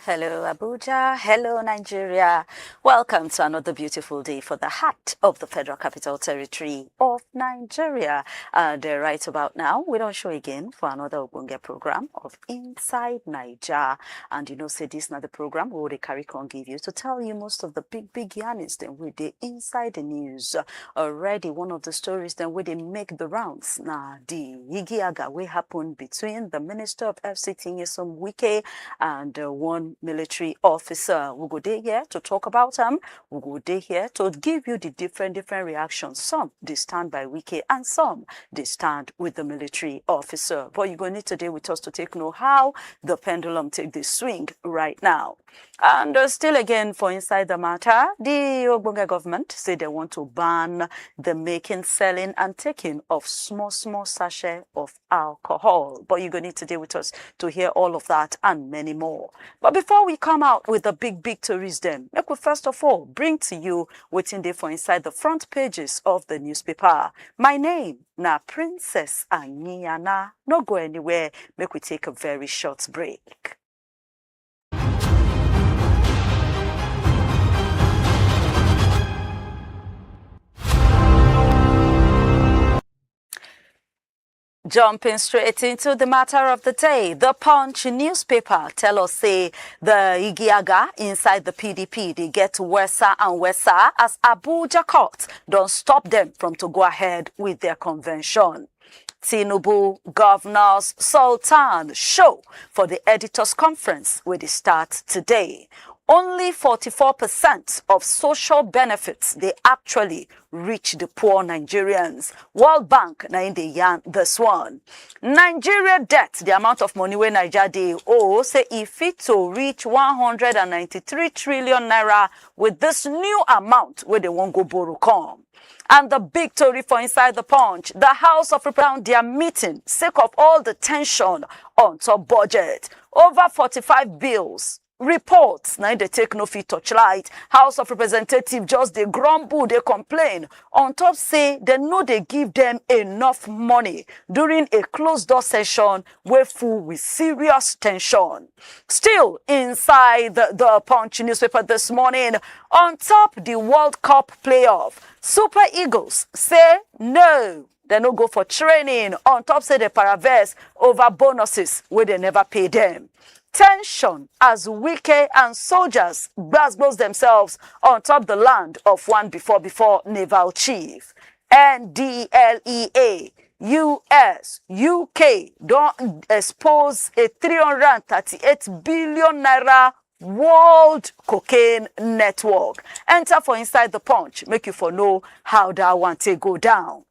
Hello Abuja, hello Nigeria. Welcome to another beautiful day for the heart of the Federal Capital Territory of Nigeria. Right about now, we don't show again for another Ogbonge program of Inside Naija. And you know, say this not the program we will carry on give you to tell you most of the big yarnings then with the inside the news. Already one of the stories then where they make the rounds. Now the Yigiaga we happened between the Minister of FCT Nyesom Wike and one military officer. We go there here to talk about them. We go there here to give you the different reactions. Some they stand by Wike and some they stand with the military officer. But you're going to need today with us to take note how the pendulum take the swing right now. And still again for inside the matter, the Ogbonge government say they want to ban the making, selling and taking of small sachet of alcohol. But you're going to need today with us to hear all of that and many more. But before we come out with the big stories then, let me first of all bring to you waiting there for inside the front pages of the newspaper. My name na Princess Anyana. No go anywhere. Make we take a very short break. Jumping straight into the matter of the day, the Punch newspaper tell us say the Igiaga inside the PDP they get worse and worse as Abuja court don't stop them from to go ahead with their convention. Tinubu, governors, Sultan show for the editors conference where they start today. Only 44% of social benefits they actually reach the poor Nigerians. World Bank na in the yarn this one. Nigeria debt, the amount of money where Nigeria they owe, say if it to reach 193 trillion naira with this new amount where they won't go borrow come. And the big story for inside the Punch, the House of Representatives, their meeting, sake of all the tension on top budget. Over 45 bills. Reports, now they take no fit touchlight. House of Representatives just they grumble, they complain. On top say they know they give them enough money during a closed door session where full with serious tension. Still inside the Punch newspaper this morning, on top the World Cup playoff, Super Eagles say no. They no go for training. On top say they paraverse over bonuses where they never pay them. Tension as Wike and soldiers gbos themselves on top the land of one before naval chief. NDLEA, US, UK don't expose a 338 billion naira world cocaine network. Enter for inside the Punch, make you for know how that one take go down.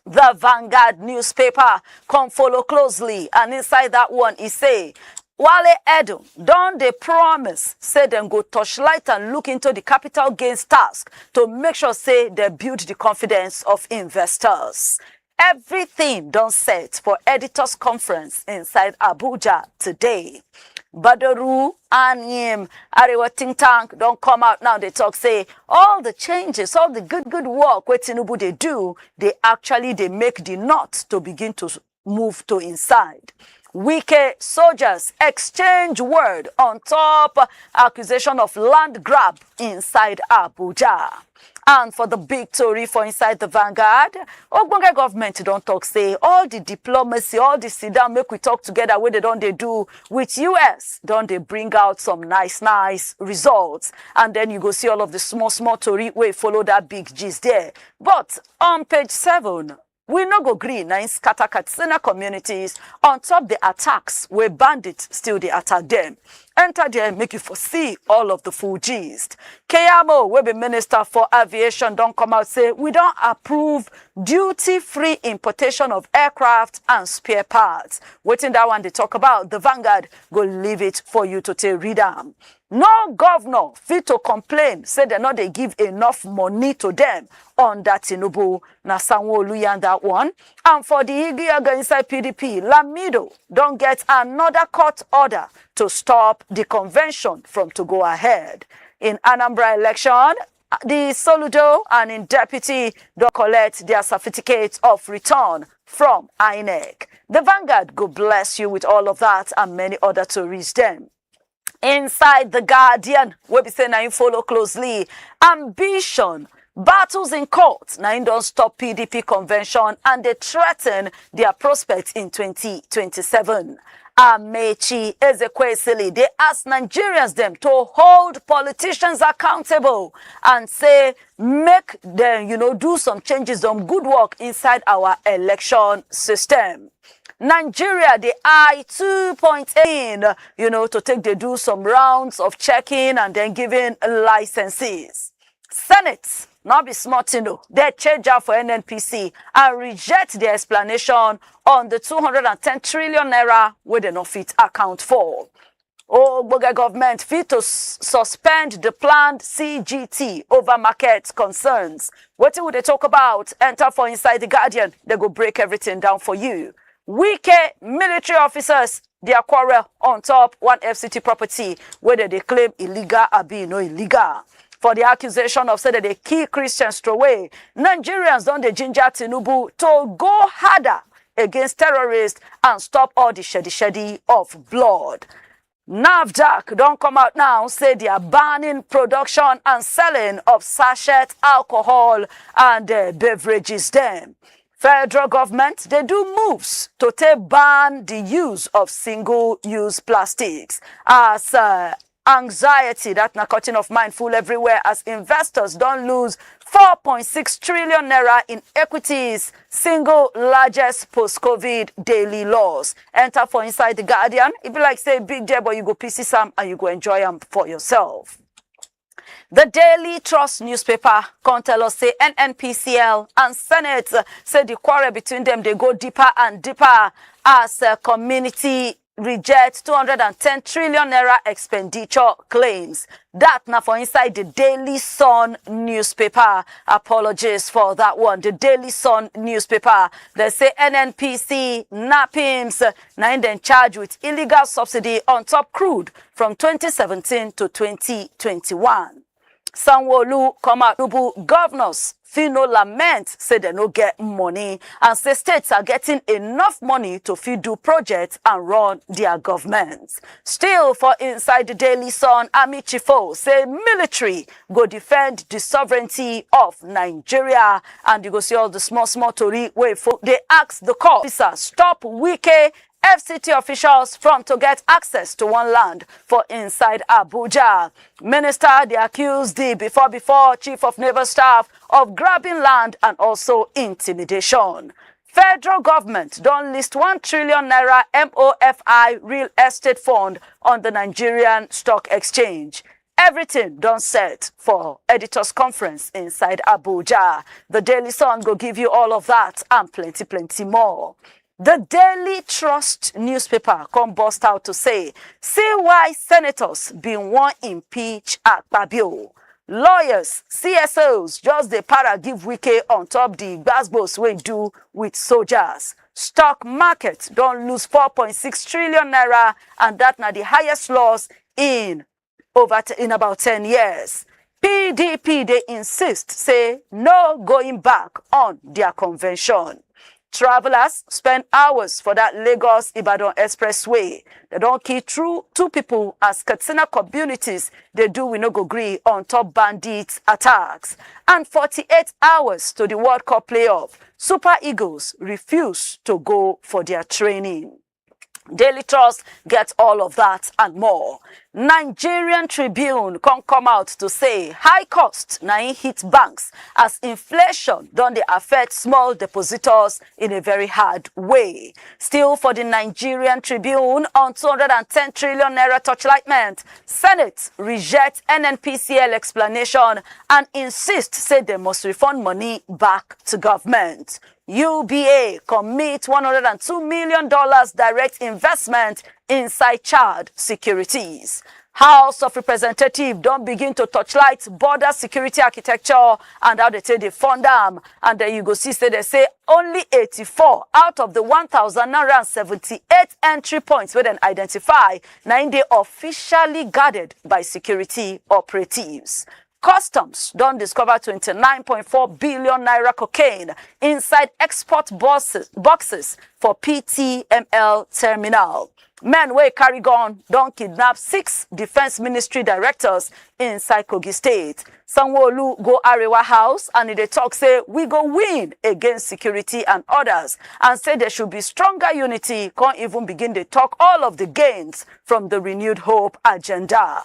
The Vanguard newspaper come follow closely, and inside that one is say Wale Edom don't they promise say them go touchlight and look into the capital gains task to make sure say they build the confidence of investors. Everything done set for editors conference inside Abuja today. Badaru and him Arewa think tank don't come out now. They talk say all the changes, all the good work what Tinubu they do, they make the knot to begin to move to inside. Wike soldiers exchange word on top accusation of land grab inside Abuja. And for the big story for inside the Vanguard, Ogbonge government don't talk say all the diplomacy, all the sit down, make we talk together where they don't they do with US, don't they bring out some nice results. And then you go see all of the small story where follow that big gist there. But on page 7, we no go green na in scatter Katsina communities on top the attacks where bandits still they attack them. Enter there make you foresee all of the full gist. Keyamo, we be Minister for Aviation, don't come out say we don't approve duty-free importation of aircraft and spare parts. Waiting that one they talk about, the Vanguard go leave it for you to take read them. No governor fit to complain, say they not they give enough money to them on that Tinubu na Sanwo-Olu and that one. And for the Igiaga inside PDP, Lamido don't get another court order to stop the convention from to go ahead. In Anambra election, the Soludo and in deputy don't collect their certificates of return from INEC. The Vanguard go bless you with all of that and many other to reach them. Inside the Guardian, we be saying now you follow closely. Ambition. Battles in court. Now you don't stop PDP convention and they threaten their prospects in 2027. Amechi Ezekwesili, they ask Nigerians them to hold politicians accountable and say, make them, do some changes, some good work inside our election system. Nigeria, they eye 2.8, to take, they do some rounds of checking and then giving licenses. Senate, not be smart, they change out for NNPC and reject the explanation on the 210 trillion naira where they no fit account for. Abuja government fit to suspend the planned CGT over market concerns. What would they talk about? Enter for Inside the Guardian. They go break everything down for you. Weekend military officers, their quarrel on top one FCT property, whether they claim illegal or be no illegal. For the accusation of say that they kill Christians away, Nigerians don't the ginger Tinubu to go harder against terrorists and stop all the sheddy of blood. NAFDAC don't come out now, say they are banning production and selling of sachet alcohol and beverages them. Federal government, they do moves to ban the use of single-use plastics as anxiety, that na cutting of mind full everywhere as investors don't lose 4.6 trillion naira in equities, single largest post-COVID daily loss. Enter for Inside the Guardian. It be like say big day, but you go PC some and you go enjoy them for yourself. The Daily Trust newspaper can tell us say NNPCL and Senate say the quarrel between them they go deeper and deeper as community reject 210 trillion naira expenditure claims. That now for Inside the Daily Sun newspaper. Apologies for that one. The Daily Sun newspaper. They say NNPC NAPIMS now in charge with illegal subsidy on top crude from 2017 to 2021. Sanwo-Olu come out, governors no lament, say they no get money, and say states are getting enough money to feed do projects and run their governments. Still for Inside the Daily Sun, Army Chifo say military go defend the sovereignty of Nigeria, and you go see all the small tori way for they ask the court officer stop Wike FCT officials from to get access to one land for inside Abuja. Minister, they accused the before Chief of Naval Staff of grabbing land and also intimidation. Federal government don't list 1 trillion naira MOFI real estate fund on the Nigerian Stock Exchange. Everything done set for editors conference inside Abuja. The Daily Sun go give you all of that and plenty more. The Daily Trust newspaper come bust out to say, see why senators been want impeach Akpabio. Lawyers, CSOs, just the para give Wike on top the gbos we do with soldiers. Stock market don't lose 4.6 trillion naira, and that now the highest loss in about 10 years. PDP, they insist, say no going back on their convention. Travelers spend hours for that Lagos-Ibadan expressway. They don't kill through 2 people as Katsina communities they do we no go agree on top bandits attacks. And 48 hours to the World Cup playoff. Super Eagles refuse to go for their training. Daily Trust gets all of that and more. Nigerian Tribune can come out to say high cost now hit banks as inflation don't they affect small depositors in a very hard way. Still for the Nigerian Tribune on 210 trillion naira torchlightment, Senate reject NNPCL explanation and insist say they must refund money back to government. UBA commit $102 million direct investment inside child securities. House of Representatives don't begin to touchlight border security architecture and how they take the fund them. And then you go see, they say only 84 out of the 1,978 entry points were then identified, 9 they officially guarded by security operatives. Customs don't discover 29.4 billion naira cocaine inside export boxes for PTML terminal. Men wey carry gun don kidnap 6 defense ministry directors inside Kogi State. Sanwo-Olu go Arewa House and they talk say we go win against security and others, and say there should be stronger unity. Can't even begin to talk all of the gains from the renewed hope agenda.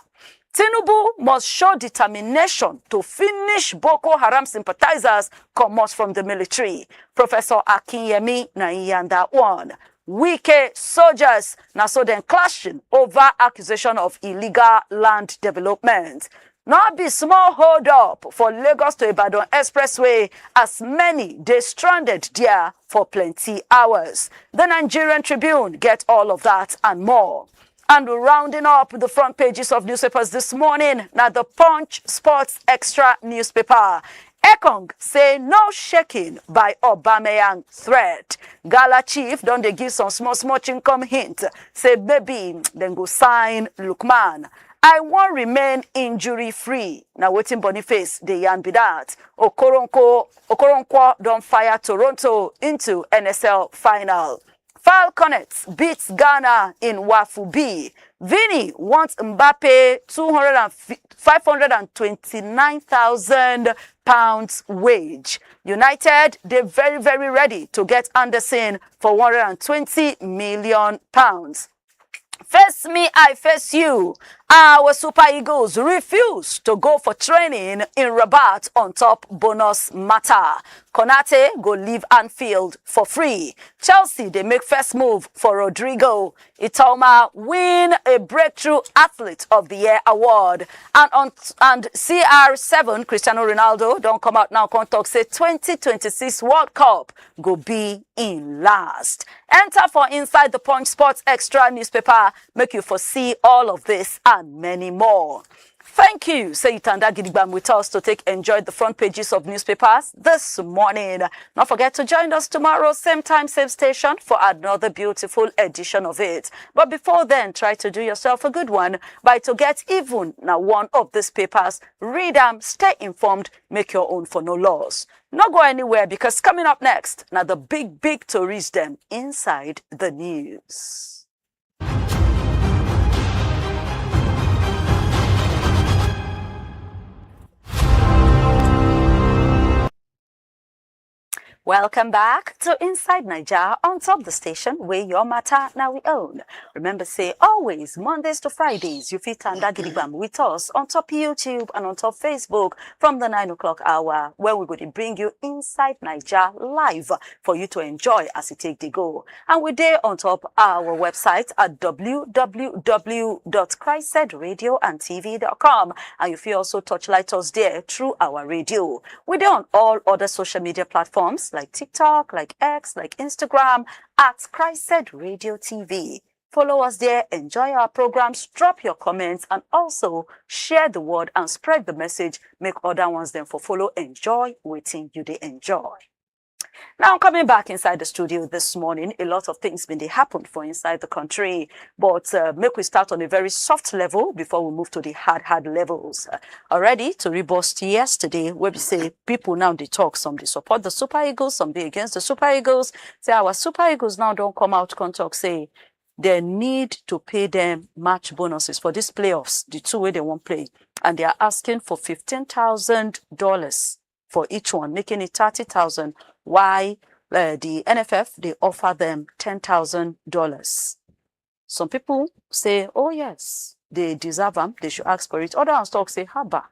Tinubu must show determination to finish Boko Haram sympathizers comot from the military. Professor Akinyemi na that one. Wike soldiers na so then clashing over accusation of illegal land development. Not be small hold up for Lagos to Ibadan Expressway as many they stranded there for plenty hours. The Nigerian Tribune get all of that and more. And rounding up the front pages of newspapers this morning, now the Punch Sports Extra newspaper. Ekong say no shaking by Obameyang threat. Gala chief don't they give some small income hint. Say maybe then go sign Lukman. I won't remain injury free. Now waiting Boniface the yan be that. Okoronkwo don't fire Toronto into NSL final. Falconets beats Ghana in Wafu B. Vini wants Mbappe 529,000 pounds wage. United, they're very ready to get Anderson for 120 million pounds. Face me, I face you. Our Super Eagles refuse to go for training in Rabat on top bonus matter. Konate go leave Anfield for free. Chelsea, they make first move for Rodrigo. Italma win a Breakthrough Athlete of the Year award. And CR7, Cristiano Ronaldo, don't come out now, come talk, say 2026 World Cup go be in last. Enter for Inside the Punch Sports Extra newspaper, make you foresee all of this and many more. Thank you, say Itanda Gidigbam with us to enjoy the front pages of newspapers this morning. Don't forget to join us tomorrow, same time, same station for another beautiful edition of it. But before then, try to do yourself a good one by to get even now one of these papers, read them, stay informed, make your own for no loss. Not go anywhere because coming up next, now the big stories them inside the news. Welcome back to Inside Naija on top the station where your matter now we own. Remember, say always Mondays to Fridays you fit and Gidigbam with us on top YouTube and on top Facebook from the 9 o'clock hour where we're going to bring you Inside Naija live for you to enjoy as you take the go. And we're there on top our website at www.CHRICEDRadioandTV.com, and you feel also touchlight us there through our radio. We're there on all other social media platforms like TikTok, like X, like Instagram, at CHRICED Radio TV. Follow us there, enjoy our programs, drop your comments, and also share the word and spread the message. Make other ones then for follow, enjoy, waiting you they enjoy. Now, coming back inside the studio this morning, a lot of things been they happened for inside the country, but make we start on a very soft level before we move to the hard levels. Already to reboast yesterday, where we say people now they talk, some they support the Super Eagles, some they against the Super Eagles. Say our Super Eagles now don't come out, come talk, say they need to pay them match bonuses for these playoffs, the two way they won't play, and they are asking for $15,000 for each one, making it $30,000. Why the NFF, they offer them $10,000. Some people say, oh yes, they deserve them, they should ask for it. Others talk say, haba,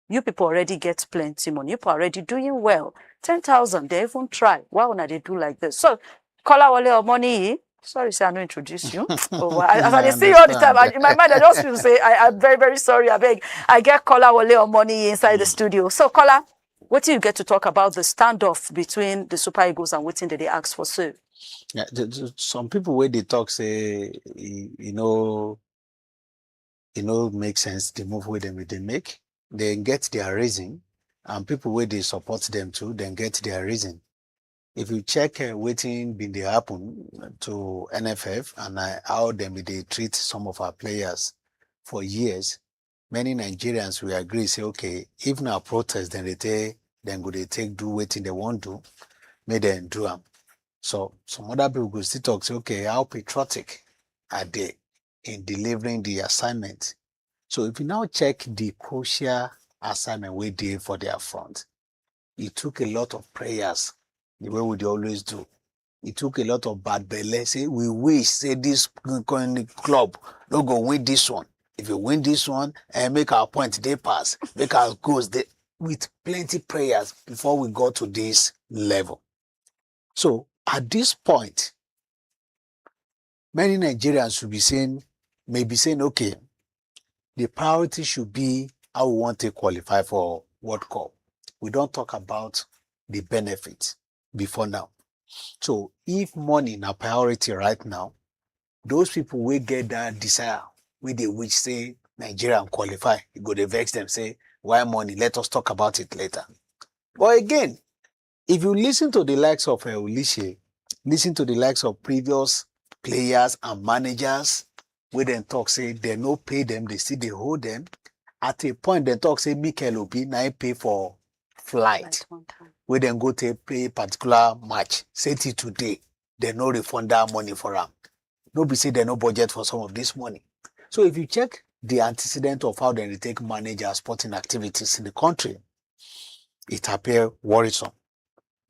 you people already get plenty money, you people already doing well. 10,000, they even try. Why would they do like this? So, call our little money. Sorry, sir, I don't introduce you. As I see you all the time, in my mind, I just feel say, I'm very sorry, I beg. I get caller or little money inside the studio. So, caller, what do you get to talk about the standoff between the Super Eagles and waiting that they ask for, sir? Yeah, some people where they talk say, make sense. The move where they make, they get their reason, and people where they support them too, then get their reason. If you check waiting been they happen to NFF and how they treat some of our players for years, many Nigerians will agree, say, okay, if now protest, then they take do wetin they want to, make them do them. So some other people go still talk, say, okay, how patriotic are they in delivering the assignment? So if you now check the crucial assignment we did for their front, it took a lot of prayers, the way we dey always do. It took a lot of bad belle. Say, we wish, say, this club no go win this one. If you win this one, and make our point, they pass. Make our goals, they, with plenty prayers before we got to this level. So at this point, many Nigerians should be saying, maybe saying, okay, the priority should be how we want to qualify for World Cup. We don't talk about the benefits before now. So if money is a priority right now, those people will get that desire with the which say Nigeria qualify, you go to vex them, say, why money? Let us talk about it later. But again, if you listen to the likes of Ulishe, listen to the likes of previous players and managers, where then talk, say, they no pay them, they still they hold them. At a point, they talk, say, Mikel Obi, now pay for flight. We then go to pay particular match. Say till today, they no refund that money for them. Nobody say they no budget for some of this money. So if you check the antecedent of how they take manage our sporting activities in the country, it appears worrisome.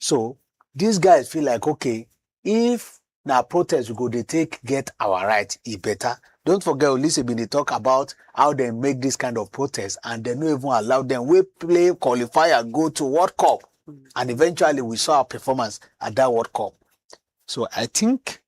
So these guys feel like, okay, if now protest we go they get our right, it better. Don't forget, Ulysses been they talk about how they make this kind of protest and they no even allow them. We play, qualify and go to World Cup. And eventually we saw our performance at that World Cup. So I think,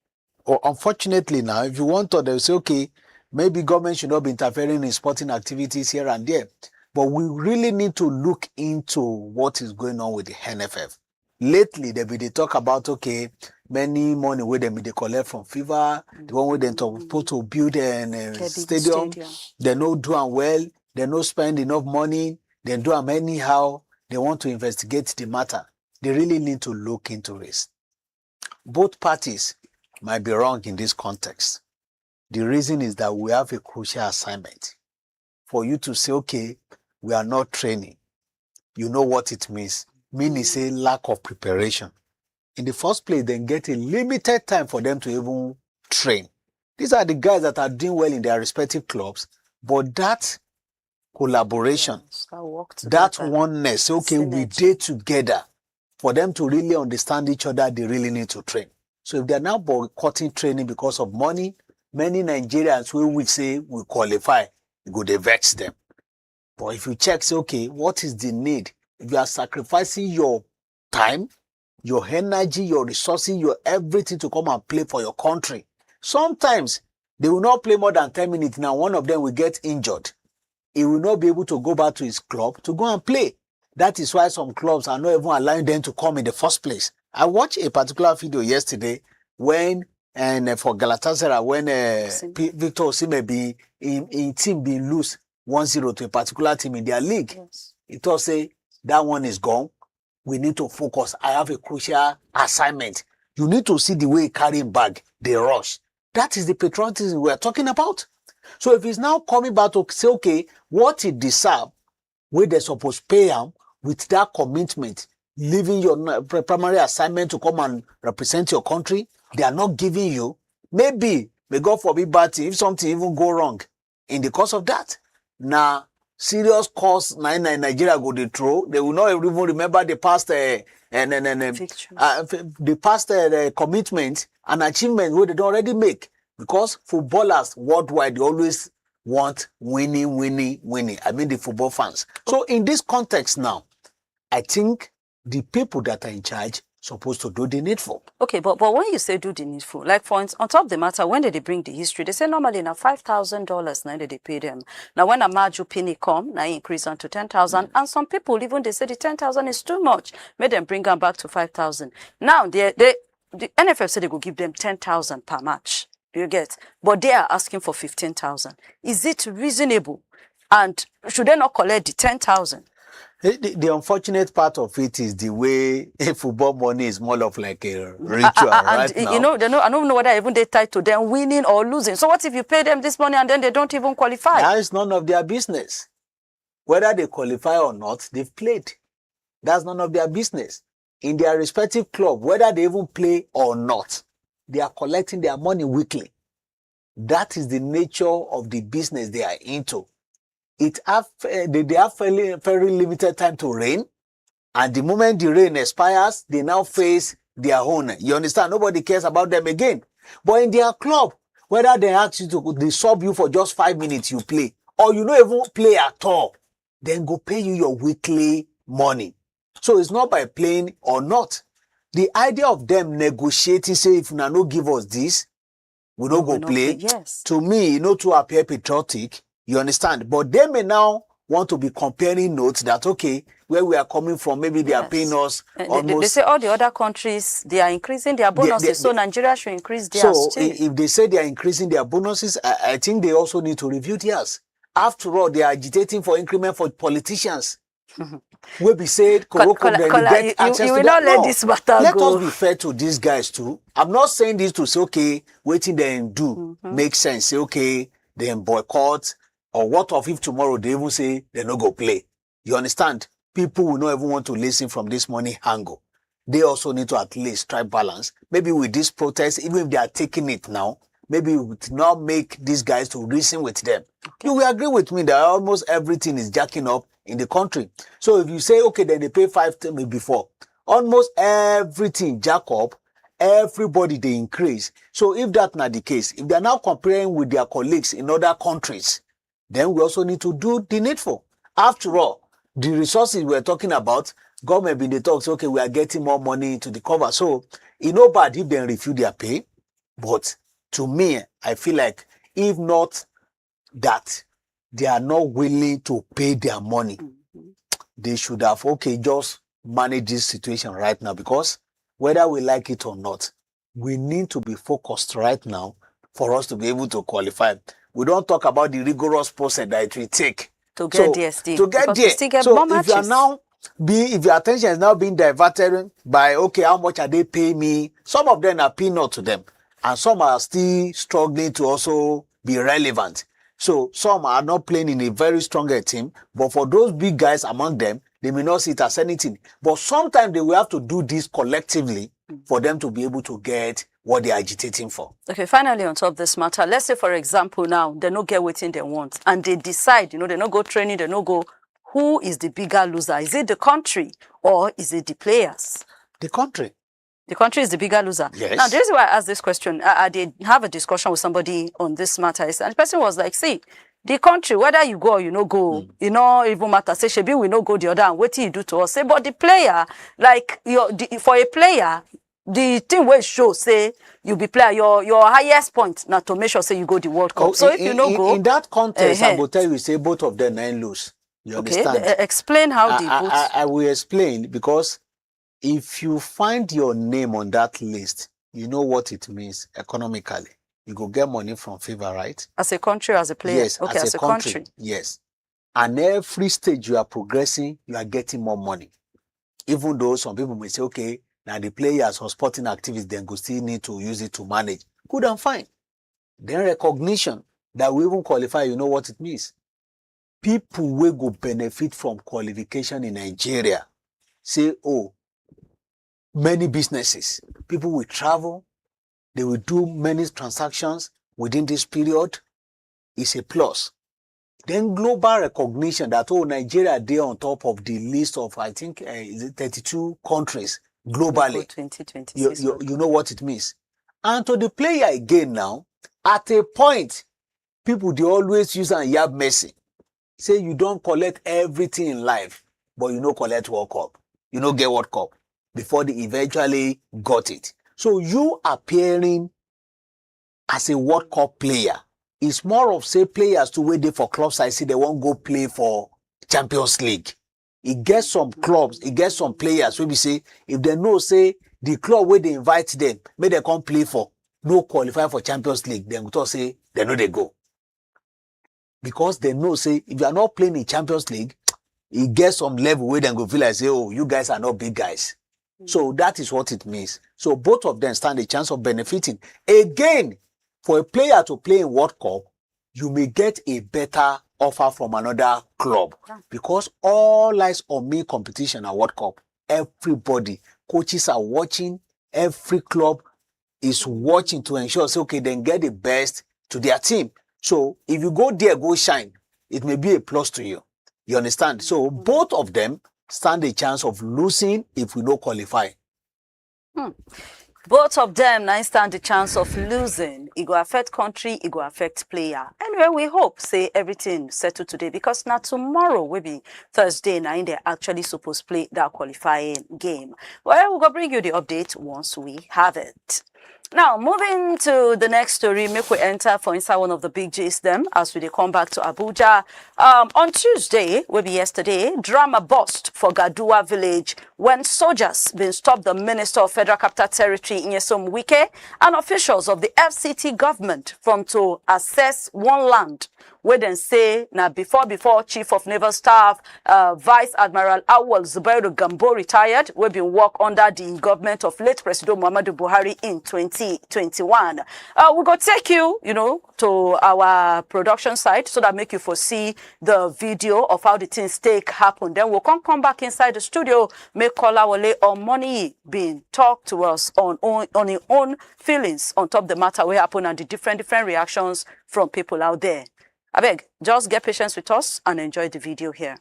or unfortunately now, if you want to, they'll say, okay, maybe government should not be interfering in sporting activities here and there. But we really need to look into what is going on with the NFF. Lately, they talk about, okay, many money where they collect from FIFA, the one where they supposed to build a stadium. They no doing well, they no spend enough money, they do them anyhow. They want to investigate the matter. They really need to look into this. Both parties might be wrong in this context. The reason is that we have a crucial assignment. For you to say, okay, we are not training. You know what it means. Meaning say lack of preparation. In the first place, they get a limited time for them to even train. These are the guys that are doing well in their respective clubs, but that collaboration, that oneness, okay, we did together. For them to really understand each other, they really need to train. So if they're now boycotting training because of money, many Nigerians will say we qualify, you go to vex them. But if you check, say, okay, what is the need? If you are sacrificing your time, your energy, your resources, your everything to come and play for your country, sometimes they will not play more than 10 minutes. Now, one of them will get injured. He will not be able to go back to his club to go and play. That is why some clubs are not even allowing them to come in the first place. I watched a particular video yesterday when, and for Galatasaray, when Victor Osimhen be in team being lose 1-0 to a particular team in their league. Yes. It will say, that one is gone. We need to focus. I have a crucial assignment. You need to see the way he carrying bag, the rush. That is the patriotism we are talking about. So if he's now coming back to say, okay, what he deserves, where they're supposed to pay him with that commitment, leaving your primary assignment to come and represent your country, they are not giving you. Maybe, may God forbid, but if something even go wrong in the course of that, now, serious course Nigeria go to throw. They will not even remember the past the past commitment and achievement where they don't already make. Because footballers worldwide, they always want winning. I mean the football fans. So in this context now, I think the people that are in charge supposed to do the needful. Okay, but when you say do the needful, like for instance, on top of the matter, when did they bring the history? They say normally now $5,000 now they pay them. Now when a Maju penny come, now increase on to 10,000, and some people even they say the 10,000 is too much. Make them bring them back to 5,000. Now the NFF said they will give them 10,000 per match. You get, but they are asking for 15,000. Is it reasonable? And should they not collect the 10,000? The unfortunate part of it is the way football money is more of like a ritual right now. You know, I don't know whether even they tied to them winning or losing. So what if you pay them this money and then they don't even qualify? That is none of their business. Whether they qualify or not, they've played. That's none of their business. In their respective club, whether they even play or not, they are collecting their money weekly. That is the nature of the business they are into. They have very limited time to reign. And the moment the reign expires, they now face their own. You understand? Nobody cares about them again. But in their club, whether they ask you to, they sub you for just 5 minutes, you play. Or you don't even play at all, then go pay you your weekly money. So it's not by playing or not. The idea of them negotiating, say, if you no give us this, we don't go play. Yes. To me, to appear patriotic, you understand? But they may now want to be comparing notes that, okay, where we are coming from, maybe they are paying us almost... They say all the other countries, they are increasing their bonuses, so Nigeria should increase theirs too. So if they say they are increasing their bonuses, I think they also need to review theirs. After all, they are agitating for increment for politicians. Will be said, you will not let this matter go. Let us be fair to these guys too. I'm not saying this to say, okay, waiting them do make sense. Say, okay, then boycott, or what if tomorrow they even say they no go play. You understand? People will not even want to listen from this money angle. They also need to at least strike balance. Maybe with this protest, even if they are taking it now, maybe we would not make these guys to reason with them. Okay. You will agree with me that almost everything is jacking up in the country. So if you say, okay, then they pay 5 times before, almost everything jack up, everybody they increase. So if that's not the case, if they're now comparing with their colleagues in other countries, then we also need to do the needful. After all, the resources we're talking about, government been the talks, okay, we are getting more money into the cover. So it's not bad if they refuse their pay. But to me, I feel like if not that they are not willing to pay their money, they should have, okay, just manage this situation right now, because whether we like it or not, we need to be focused right now for us to be able to qualify. We don't talk about the rigorous process that it will take to get there still. To get there. So if you are now if your attention is now being diverted by, okay, how much are they paying me? Some of them are peanut to them, and some are still struggling to also be relevant. So some are not playing in a very stronger team, but for those big guys among them, they may not see it as anything. But sometimes they will have to do this collectively for them to be able to get what they are agitating for. Okay, finally on top of this matter, let's say, for example, now they don't get what they want, and they decide, they not go training, they not go. Who is the bigger loser? Is it the country or is it the players? The country. The country is the bigger loser. Yes. Now, the reason why I asked this question, I did have a discussion with somebody on this matter, and the person was like, see, the country, whether you go or you no go, even matter. Say, Shebi, we no go the other, and what do you do to us? Say, but the player, like, for a player, the thing will show, say, you be player, your highest point, now to make sure, say, you go the World Cup. So if you no go... In that context, I will tell you, say, both of them ain't lose. You understand? Explain how the votes... I will explain, because if you find your name on that list, you know what it means economically. You go get money from favor, right? As a country, as a player? Yes, okay, as a country. Yes. And every stage you are progressing, you are getting more money. Even though some people may say, okay, now the players or sporting activities, then go still need to use it to manage. Good and fine. Then recognition that we even qualify, you know what it means. People will go benefit from qualification in Nigeria. Say, oh, many businesses, people will travel, they will do many transactions within this period. It's a plus. Then global recognition that, oh, Nigeria, they're on top of the list of, I think, is it 32 countries globally. 2026. You know what it means. And to the player again now, at a point, people, they always use and yab mercy. Say you don't collect everything in life, but you know collect World Cup. You know get World Cup before they eventually got it. So you appearing as a World Cup player is more of, say, players to wait there for clubs. I see they won't go play for Champions League. It gets some clubs, it gets some players where we say, if they know, say, the club where they invite them, may they come play for, no qualify for Champions League, then we talk say, they know they go. Because they know, say, if you are not playing in Champions League, it gets some level where they go feel like say, oh, you guys are not big guys. So that is what it means. So both of them stand a chance of benefiting. Again, for a player to play in World Cup, you may get a better offer from another club because all eyes on me competition at World Cup. Everybody, coaches are watching, every club is watching to ensure, say, okay, then get the best to their team. So if you go there, go shine, it may be a plus to you. You understand? So both of them stand a chance of losing if we don't qualify. Both of them now stand the chance of losing. It go affect country, it go affect player. Anyway, we hope say everything settled today because now tomorrow will be Thursday now they actually supposed to play that qualifying game. Well, we're going to bring you the update once we have it. Now, moving to the next story, make we enter for inside one of the big G's them as we come back to Abuja. On Tuesday, will be yesterday, drama burst for Gadua village when soldiers been stopped the Minister of Federal Capital Territory Nyesom Wike and officials of the FCT government from to access one land where then say now before Chief of Naval Staff Vice Admiral Awal Zubairu Gambo retired, we been work under the government of late President Muhammadu Buhari in 2021. We go take you, to our production site so that make you foresee the video of how the things take happen. Then we'll come back inside the studio, make Kola Wale or Money being talk to us on his own feelings on top the matter what happened and the different reactions from people out there. I beg, just get patience with us and enjoy the video here.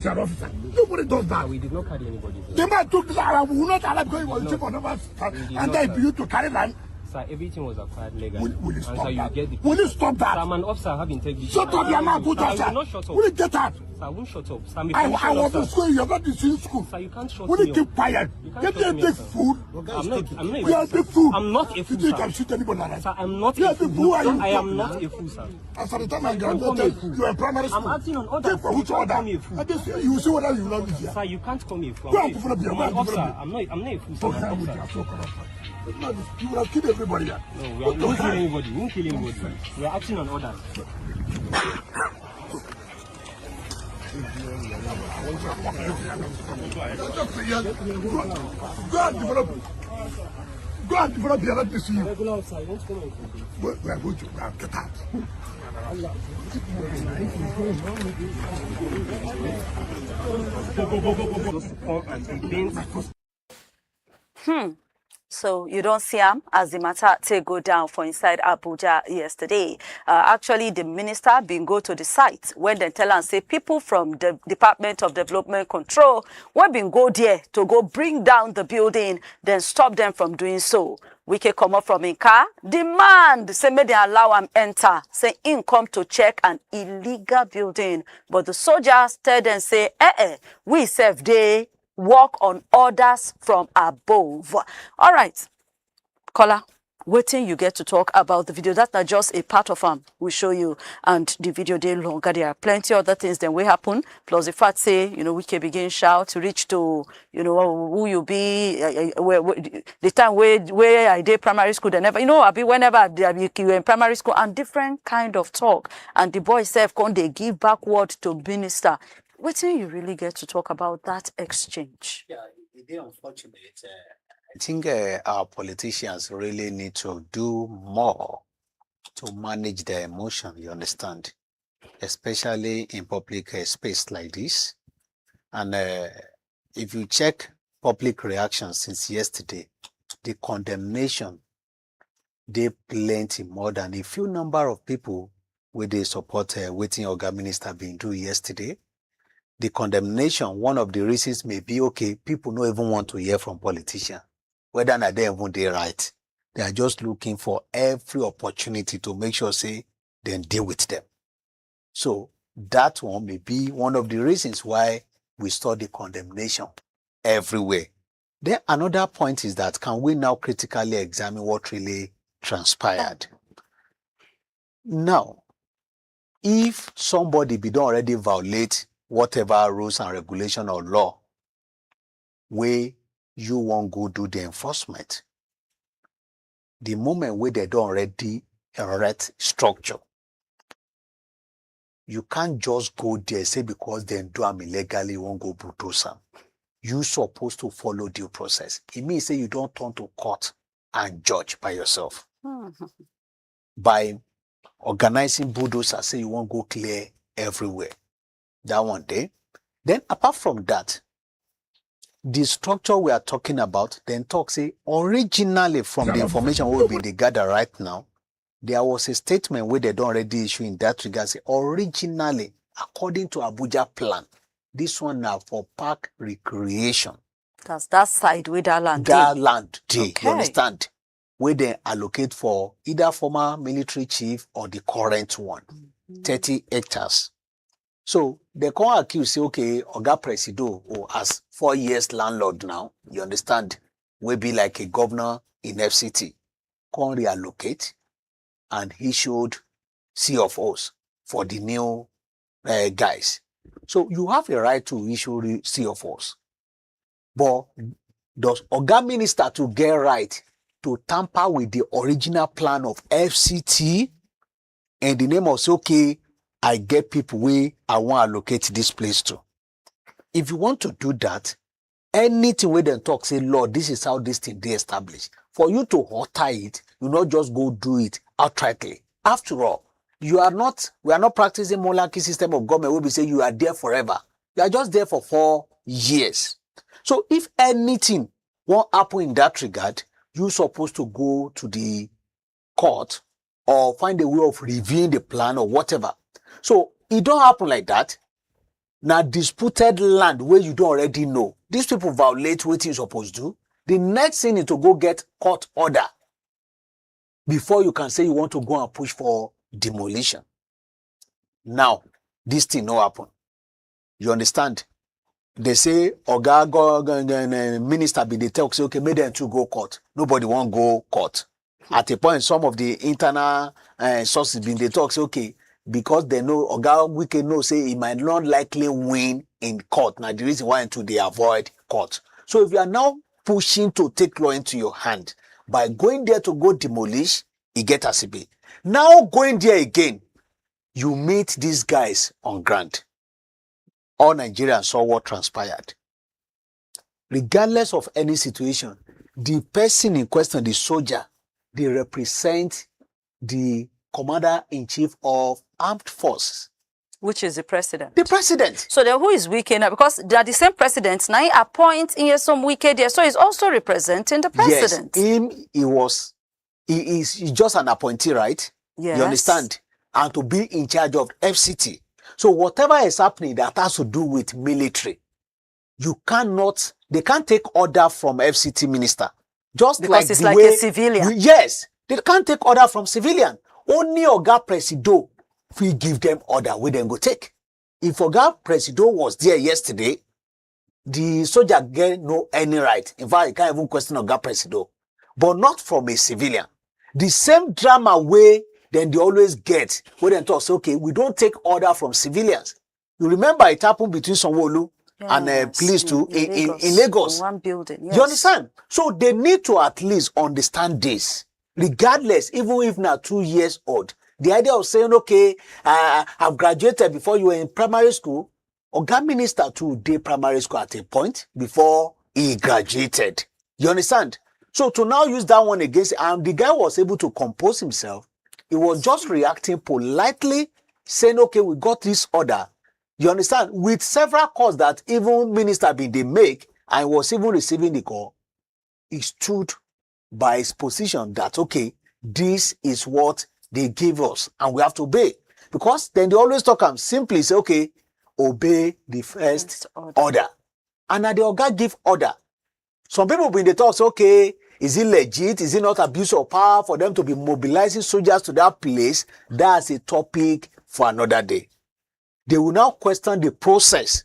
Nobody does that. We did not carry anybody. The man took this Arab, we will not allow because he was chief of naval staff, and then for you to carry land. Sir, everything was acquired legally. Will you stop you that? get the Will you stop that? Sir, I'm an officer, I have integrity. Shut up, your man, put up, sir. I will not shut up. Will you get out? Sir, I won't shut up. Sir, I was in school, you're not in school. Sir, you can't shut Will me you keep quiet? Get me a big food. I'm not You are a big fool. I'm not a fool, You sir. can shoot anybody like that. Sir, I'm not You a are big fool. fool. I am not a fool, sir. As for the time I graduated, you are in primary school. I'm acting on orders. Take for which You can't order? call me a fool. You will see whether you will not be here. Sir, you can't call me a fool. Go and put up here. I'm an officer. I'm not a fool, sir. I'm an officer. You will have killed everybody here. No, we won't kill anybody. We won't kill anybody. We are acting on orders. Go and develop here. Let me see you. Regular officer, you won't come and kill. We are going to get out. Just come and paint. So you don't see him as the matter take go down for inside Abuja yesterday. Actually, the minister been go to the site when they tell and say people from the Department of Development Control will been go there to go bring down the building, then stop them from doing so. We can come up from in car, demand, say may they allow him enter, say in come to check an illegal building. But the soldiers tell them say, we serve they work on orders from above. All right, Kola, waiting you get to talk about the video. That's not just a part of them. We show you, and the video day longer. There are plenty other things that will happen. Plus the fact say, we can begin shout to reach to, who you be, the time where I did primary school. They never, I be whenever you in primary school and different kind of talk. And the boy self can they give backward to minister. What do you really get to talk about that exchange? Yeah, it is unfortunate. I think our politicians really need to do more to manage their emotion, you understand, especially in public space like this. And if you check public reactions since yesterday, the condemnation, they plenty more than a few number of people where they support waiting Oga Minister being do yesterday. The condemnation, one of the reasons may be, okay, people don't even want to hear from politicians, whether or not they even they right. They are just looking for every opportunity to make sure, say, then deal with them. So that one may be one of the reasons why we saw the condemnation everywhere. Then another point is that can we now critically examine what really transpired? Now, if somebody be don't already violate whatever rules and regulation or law where you won't go do the enforcement, the moment where they don't already erect structure, you can't just go there, say because they do them illegally, you won't go bulldoze them. You're supposed to follow due process. It means say you don't turn to court and judge by yourself. By organizing bulldozers, say you won't go clear everywhere. That one day. Then apart from that, the structure we are talking about, then talk say originally from the information we will be gather right now, there was a statement where they don't already issue in that regard. Say originally, according to Abuja plan, this one now for park recreation. That's that side with that land. That land day, Okay. you understand? Where they allocate for either former military chief or the current one, 30 hectares. So they can't accuse, say, okay, Oga Presido, or as 4 years landlord now, you understand, will be like a governor in FCT, can reallocate and he should C of O's for the new guys. So you have a right to issue C of O's. But does Oga minister to get right to tamper with the original plan of FCT in the name of say, okay, I get people where I want to allocate this place to. If you want to do that, anything where they talk, say, Lord, this is how this thing they established. For you to alter it, you not just go do it outrightly. After all, we are not practicing monarchy system of government where we say you are there forever. You are just there for 4 years. So if anything won't happen in that regard, you're supposed to go to the court or find a way of reviewing the plan or whatever. So it don't happen like that. Now disputed land where you don't already know. These people violate what you're supposed to do. The next thing is to go get court order before you can say you want to go and push for demolition. Now, this thing no happen. You understand? They say, Oga minister be the talk, say, okay, make them to go court. Nobody won't go court. At a point, some of the internal sources be the talk, say, okay, because they know, Oga Wike know, say, he might not likely win in court. Now, the reason why they avoid court. So if you are now pushing to take law into your hand, by going there to go demolish, you get a CB. Now going there again, you meet these guys on ground. All Nigerians saw what transpired. Regardless of any situation, the person in question, the soldier, they represent the commander-in-chief of armed forces. Which is the president. The president. So then who is Wike now? Because they are the same presidents. Now he appoints in some Wike there. So he's also representing the president. Yes, he's just an appointee, right? Yes. You understand? And to be in charge of FCT. So whatever is happening that has to do with military, they can't take order from FCT minister. Just because like it's the like way, a civilian. Yes, they can't take order from civilian. Only Oga Presido we give them order, we then go take. If Oga Presido was there yesterday, the soldier get no any right. In fact, you can't even question Oga Presido. But not from a civilian. The same drama way then they always get when they talk, say, okay, we don't take order from civilians. You remember it happened between Sanwo-Olu and police too in Lagos. In one building, yes. You understand? So they need to at least understand this. Regardless, even if now 2 years old, the idea of saying, okay, I've graduated before you were in primary school, Oga minister too did primary school at a point before he graduated. You understand? So to now use that one against, the guy was able to compose himself. He was just reacting politely, saying, okay, we got this order. You understand? With several calls that even minister they make, and was even receiving the call, he stood by his position that, okay, this is what they give us, and we have to obey. Because then they always talk and simply say, okay, obey the first order. And now the organ give order. Some people in the talk say, okay, is it legit? Is it not abuse of power for them to be mobilizing soldiers to that place? That's a topic for another day. They will now question the process,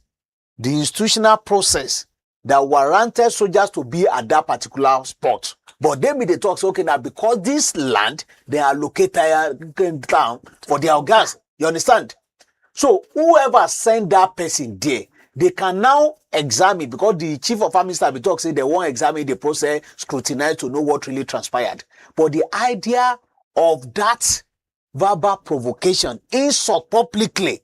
the institutional process that warranted soldiers to be at that particular spot. But they may talk, say, okay, now because this land, they are located down for their organs. You understand? So whoever sent that person there, they can now examine, because the chief of army staff talk say they won't examine the process, scrutinize to know what really transpired. But the idea of that verbal provocation, insult publicly,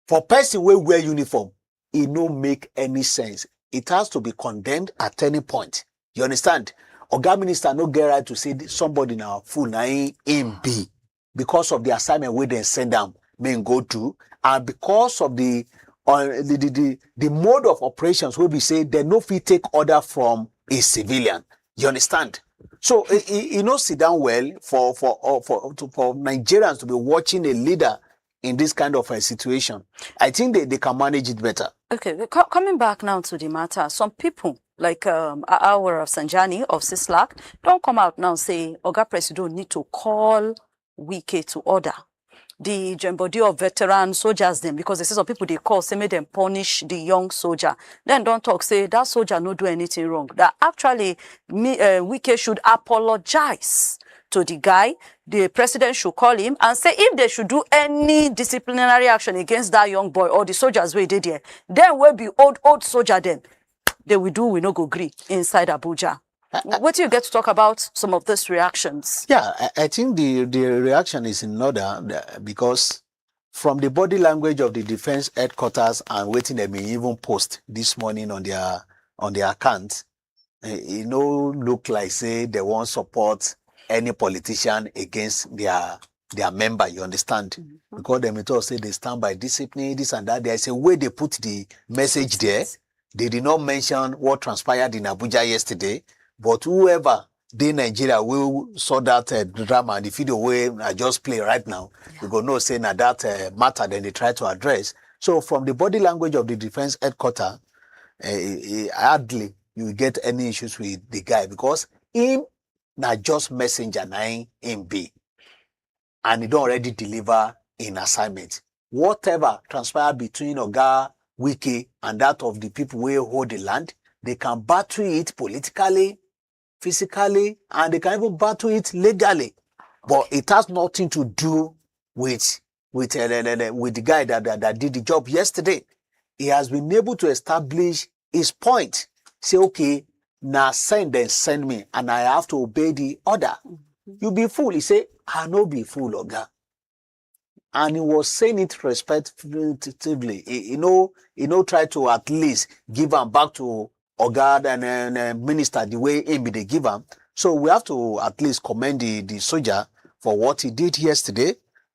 For person wey wear uniform, it no make any sense. It has to be condemned at any point. You understand? Oga minister no get right to say somebody now full na him be because of the assignment where they send them may go to, and because of the mode of operations where we say they no fit take order from a civilian. You understand? So you know, sit down well for Nigerians to be watching a leader in this kind of a situation. I think they can manage it better. Okay, coming back now to the matter, some people like our Sanjani of Sislak don't come out now and say Oga President need to call Wike to order the body of veteran soldiers them, because they say some people they call say make them punish the young soldier. Then don't talk say that soldier no do anything wrong. That actually Wike should apologize to the guy. The president should call him and say if they should do any disciplinary action against that young boy or the soldiers where they there, then will be old soldier then. They will do, we no go agree inside Abuja. What do you get to talk about some of these reactions? Yeah, I think the reaction is in order because from the body language of the defense headquarters and waiting they may even post this morning on their account, it no look like say they won't support any politician against their member, you understand? Mm-hmm. Because they may talk say they stand by discipline, this and that. There's a way they put the message there. They did not mention what transpired in Abuja yesterday. But whoever in Nigeria will saw that drama and the video where I just play right now, we go no say na that matter, then they try to address. So from the body language of the defense headquarters, hardly you will get any issues with the guy because him na just messenger na him be, and he don't already deliver in assignment. Whatever transpired between Oga Wike and that of the people who hold the land, they can battle it politically, physically, and they can even battle it legally. But it has nothing to do with the guy that did the job yesterday. He has been able to establish his point. Say, okay, now send me, and I have to obey the order. Mm-hmm. You be fool. He say, I no be fool, Oga. And he was saying it respectfully. You know, try to at least give him back to Oga and minister the way he be they give him. So we have to at least commend the soldier for what he did yesterday.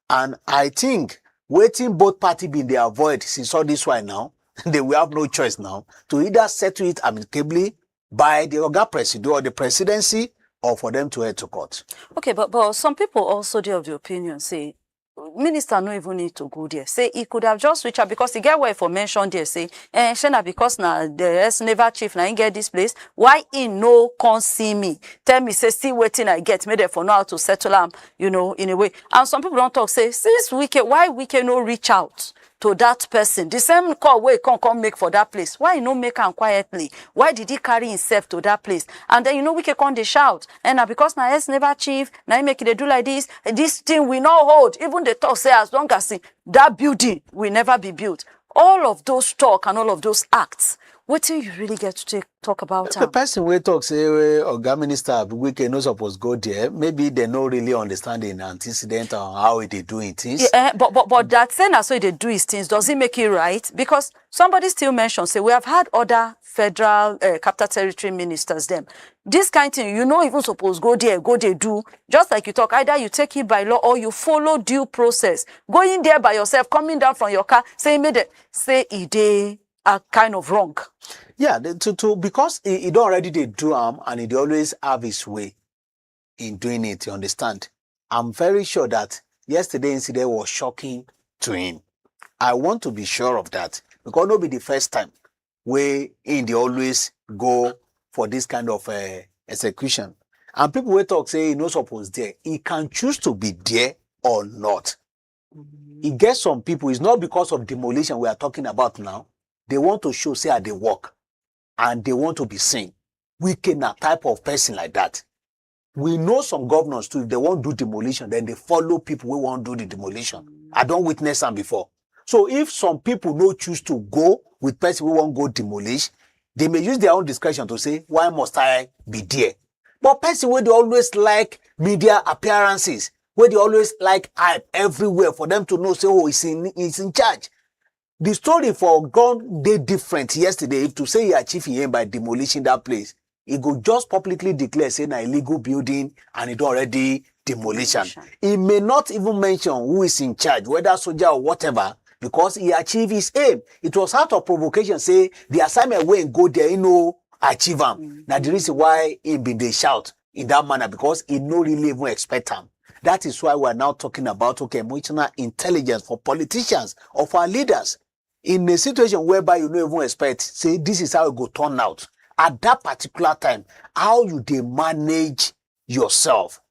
And I think waiting both parties be they avoid since all this while now, they will have no choice now to either settle it amicably by the Oga President or the presidency, or for them to head to court. Okay, but some people also they of the opinion say minister no even need to go there. Say he could have just reached out because he get where for mention there. Say, Shena, because now the ex-naval chief now he get this place. Why he no come see me? Tell me, say, see waiting I get. Maybe for now how to settle him, you know, in a way. And some people don't talk. Say, since why we can no reach out to that person? The same call where he come make for that place. Why he no make him quietly? Why did he carry himself to that place? And then you know we can come they shout. And now because now ex-naval chief now he make it do like this thing we not hold. Even the talk say as long as that building will never be built. All of those talk and all of those acts, what do you really get to talk about? The person we talk say, Oga Minister, we can no suppose go there. Maybe they don't really understand the antecedent or how they doing things. Yeah, but that saying as so they do his things, does it make it right? Because somebody still mentioned, say we have had other federal capital territory ministers them. This kind of thing, you know, even suppose go there do. Just like you talk, either you take it by law or you follow due process. Going there by yourself, coming down from your car, say it are kind of wrong. Yeah, because he don't already they do and he always have his way in doing it, you understand? I'm very sure that yesterday incident was shocking to him. I want to be sure of that because it'll be the first time where they always go for this kind of execution. And people will talk, say, he no suppose there. He can choose to be there or not. Mm-hmm. He gets some people, it's not because of demolition we are talking about now. They want to show, say, how they work. And they want to be seen. We can a type of person like that. We know some governors too, if they won't do demolition, then they follow people who won't do the demolition. I don't witness them before. So if some people no choose to go with person who won't go demolish, they may use their own discretion to say, why must I be there? But person where they always like media appearances, where they always like hype everywhere for them to know, say, oh, he's in charge. The story for gone day different yesterday. If to say he achieved him by demolishing that place, he go just publicly declare saying an illegal building and it already demolition. He may not even mention who is in charge, whether soldier or whatever, because he achieved his aim. It was out of provocation, say the assignment way and go there, achieve him. Now the reason why he been they shout in that manner, because he no really even expect him. That is why we are now talking about emotional intelligence for politicians or for our leaders. In a situation whereby you don't even expect, say this is how it go turn out. At that particular time, how you they manage yourself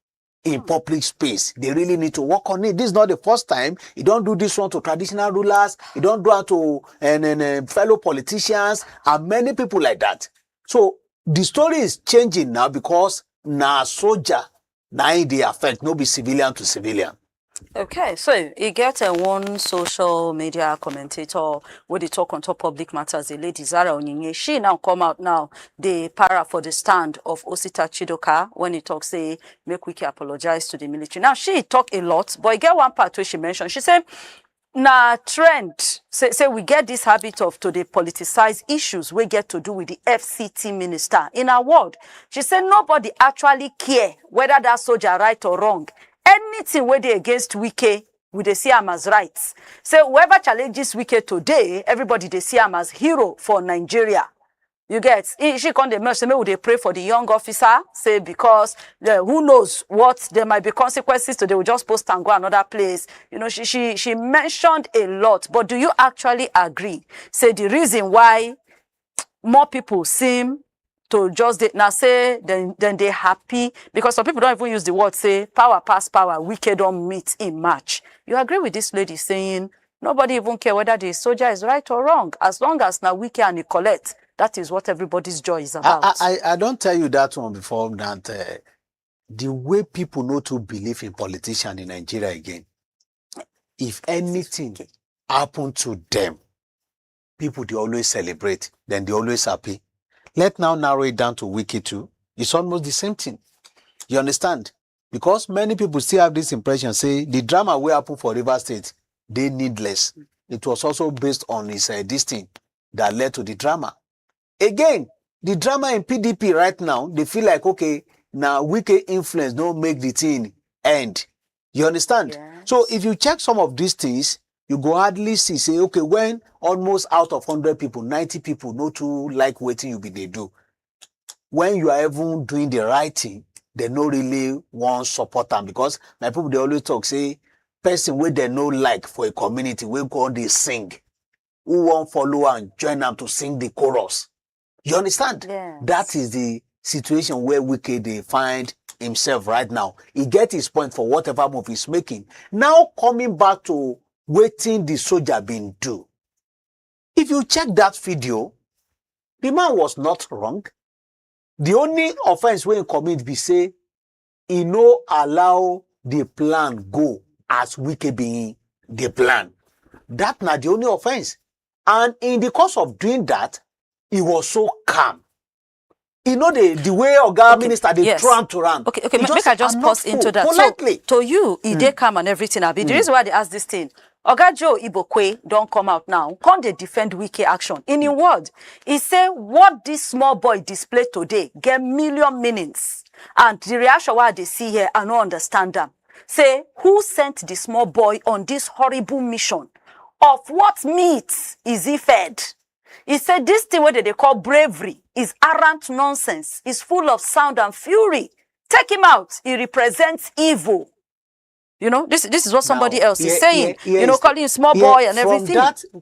in public space. They really need to work on it. This is not the first time. You don't do this one to traditional rulers. You don't do it to fellow politicians and many people like that. So the story is changing now because now soldier, now they affect, no be civilian to civilian. Okay, so you get one social media commentator where they talk on top public matters, the lady Zara Onyinye. She now come out now, they para for the stand of Osita Chidoka when he talks, say, make Wiki apologize to the military. Now, she talk a lot, but I get one part where she mentioned, she said, na trend, say we get this habit of to politicize issues we get to do with the FCT minister. In a word, she said nobody actually care whether that soldier right or wrong. Anything where they against Wike, we they see him as rights. So whoever challenges Wike today, everybody they see him as hero for Nigeria. You get, she come the mercy, maybe they pray for the young officer, say because who knows what there might be consequences, so they will just post and go another place. You know, she mentioned a lot, but do you actually agree? Say the reason why more people seem to just now say then they happy because some people don't even use the word say power pass power, wicked don't meet in match. You agree with this lady saying nobody even care whether the soldier is right or wrong, as long as now wicked and collect, that is what everybody's joy is about. I don't tell you that one before, that the way people know to believe in politicians in Nigeria again, if anything happen to them, people they always celebrate, then they always happy. Let's now narrow it down to Wiki too. It's almost the same thing. You understand? Because many people still have this impression, say the drama will happen for River State, they needless. It was also based on this thing that led to the drama. Again, the drama in PDP right now, they feel like, okay, now Wiki influence don't make the thing end. You understand? Yes. So if you check some of these things, you go hardly see, say, okay, when almost out of 100 people, 90 people know to like waiting you be they do. When you are even doing the right thing, they no really want support them because my people, they always talk, say, person where they no like for a community, we go on they sing. Who won't follow and join them to sing the chorus. You understand? Yes. That is the situation where Wike they find himself right now. He get his point for whatever move he's making. Now coming back to waiting the soldier been do. If you check that video, the man was not wrong. The only offense when he commit be say, he no allow the plan go as Wike being the plan. That not the only offense. And in the course of doing that, he was so calm. You know the way Oga minister they throw him to run. Okay, make I just pause into that. Politely. So, to you, they come and everything. The reason why they ask this thing, Oga Joe Ibokwe don't come out now. Can't they defend Wike action? In a word, he say what this small boy displayed today get million meanings. And the reaction why they see here, I don't understand them. Say, who sent the small boy on this horrible mission? Of what meat is he fed? He said this thing what they call bravery is arrant nonsense. It's full of sound and fury. Take him out. He represents evil. You know, this is what somebody else is saying. You know, calling him small boy and everything.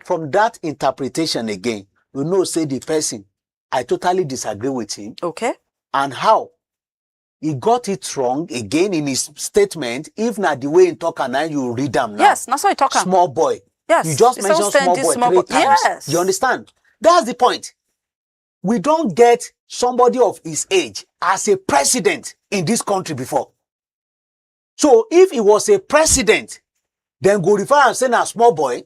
From that interpretation again, you know, say the person, I totally disagree with him. Okay. And how? He got it wrong again in his statement. If not the way he talk and now you read them now. Yes, that's how he talk. Small boy. Yes. You just mentioned small boy 3 times. Yes. You understand? That's the point. We don't get somebody of his age as a president in this country before. So if he was a president, then go refer and say a small boy,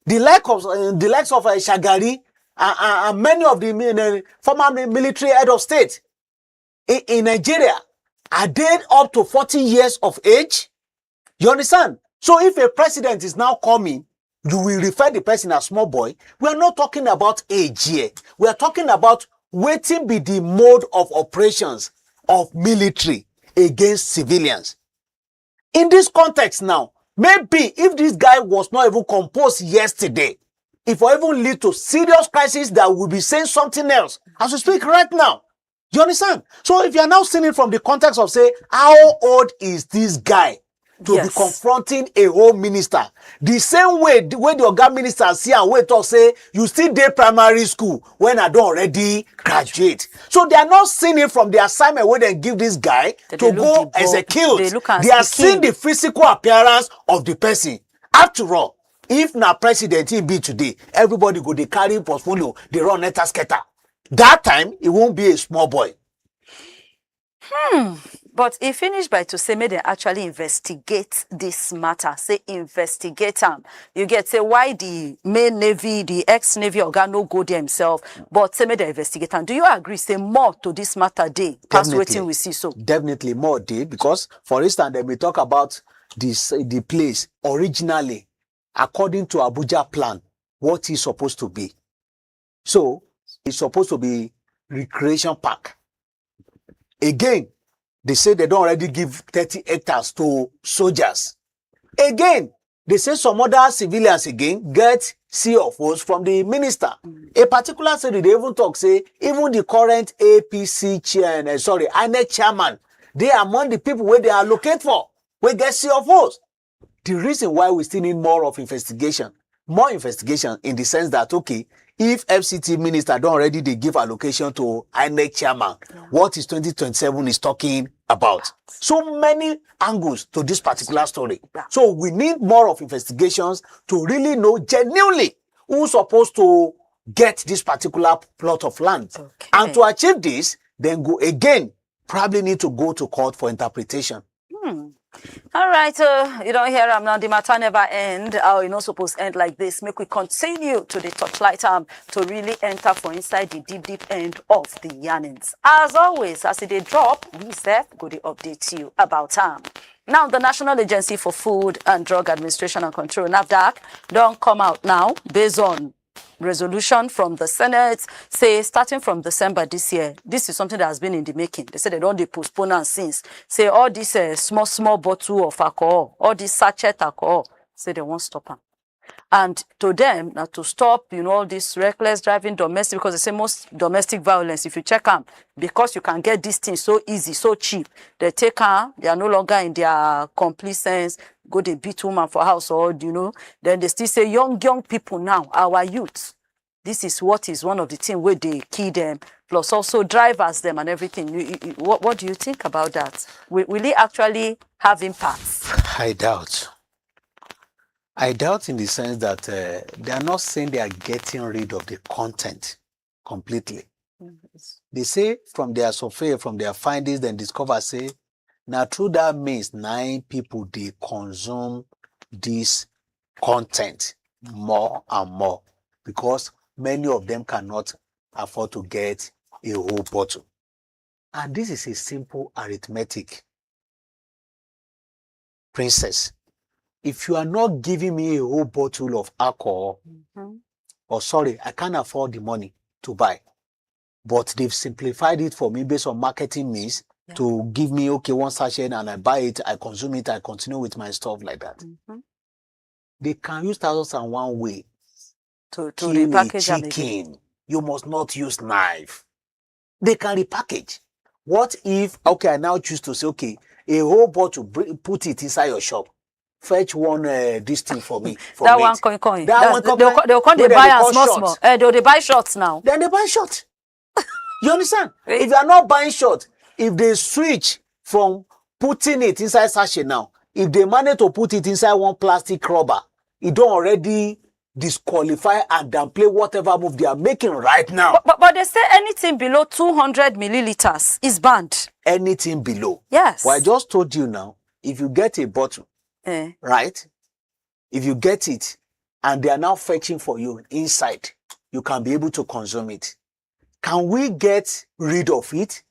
the likes of Shagari and many of the former military head of state in Nigeria, are they up to 40 years of age? You understand? So if a president is now coming you will refer the person as small boy. We are not talking about age here. We are talking about waiting be the mode of operations of military against civilians. In this context now, maybe if this guy was not even composed yesterday, it will even lead to serious crisis that will be saying something else as we speak right now. Do you understand? So if you are now seeing it from the context of say, how old is this guy to be confronting a home minister? The same way the Oga minister see and wait to say, you still dey primary school when I don't already graduate. So they are not seeing it from the assignment where they give this guy to go execute. They are seeing the physical appearance of the person. After all, if na president he be today, everybody go dey carry portfolio, they run neta skater. That time, it won't be a small boy. But he finished by to say, may they actually investigate this matter. Say, investigate them. You get, say, why the main Navy, the ex-Navy organ no go there himself, but say, may they investigate them. Do you agree, say, more to this matter day? Past waiting we see so. Definitely more day, because, for instance, then we talk about this, the place originally, according to Abuja plan, what is supposed to be. So, it's supposed to be recreation park. Again, they say they don't already give 30 hectares to soldiers. Again, they say some other civilians again get CFOs from the minister. A particular city, they even talk, say, even the current APC INEC chairman, they are among the people where they allocate for, where get CFOs. The reason why we still need more investigation in the sense that, okay, if FCT minister don't already they give allocation to INEC chairman, what is 2027 is talking about? So many angles to this particular story. So we need more of investigations to really know genuinely who's supposed to get this particular plot of land. And to achieve this, then go again, probably need to go to court for interpretation. All right, you don't hear now. The matter never end. You're not supposed to end like this. Make we continue to the touchlight to really enter for inside the deep end of the yarnings. As always, as they drop, we say go to update you about time. Now, the National Agency for Food and Drug Administration and Control, NAFDAC, don't come out now based on resolution from the Senate, say starting from December this year, this is something that has been in the making. They say they don't postpone and since. Say all this small bottle of alcohol, all this sachet alcohol, say they won't stop them. And to them, now to stop, all this reckless driving domestic, because they say most domestic violence, if you check them, because you can get this thing so easy, so cheap, they take her, they are no longer in their complacence, go they beat woman for household, then they still say young people now, our youth. This is what is one of the things where they kill them, plus also drivers them and everything. What do you think about that? Will it actually have impacts? I doubt in the sense that they are not saying they are getting rid of the content completely. They say from their survey, from their findings, then discover, say, now through that means 9 people, they consume this content more and more because many of them cannot afford to get a whole bottle. And this is a simple arithmetic. Princess, if you are not giving me a whole bottle of alcohol, or sorry, I can't afford the money to buy, but they've simplified it for me based on marketing means to give me, okay, one sachet and I buy it, I consume it, I continue with my stuff like that. They can use 1001 way to repackage chicken. You must not use knife. They can repackage. What if, okay, I now choose to say, okay, a whole bottle, put it inside your shop. Fetch one this thing for me. That one coin. They'll come, they buy and small. They buy shots now. Then they buy shots. You understand? If they are not buying shots, if they switch from putting it inside sachet now, if they manage to put it inside one plastic rubber, it don't already disqualify and downplay whatever move they are making right now. But they say anything below 200 milliliters is banned. Anything below. Yes. Well, I just told you now, if you get a bottle, right? If you get it and they are now fetching for you inside, you can be able to consume it. Can we get rid of it?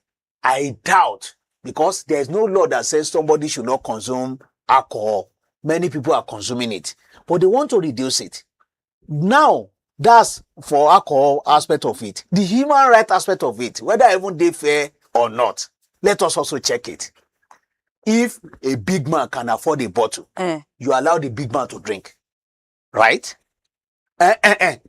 I doubt, because there's no law that says somebody should not consume alcohol. many people are consuming it, but they want to reduce it. Now, that's for alcohol aspect of it. The human right aspect of it, whether even they fair or not, let us also check it. If a big man can afford a bottle, you allow the big man to drink, right?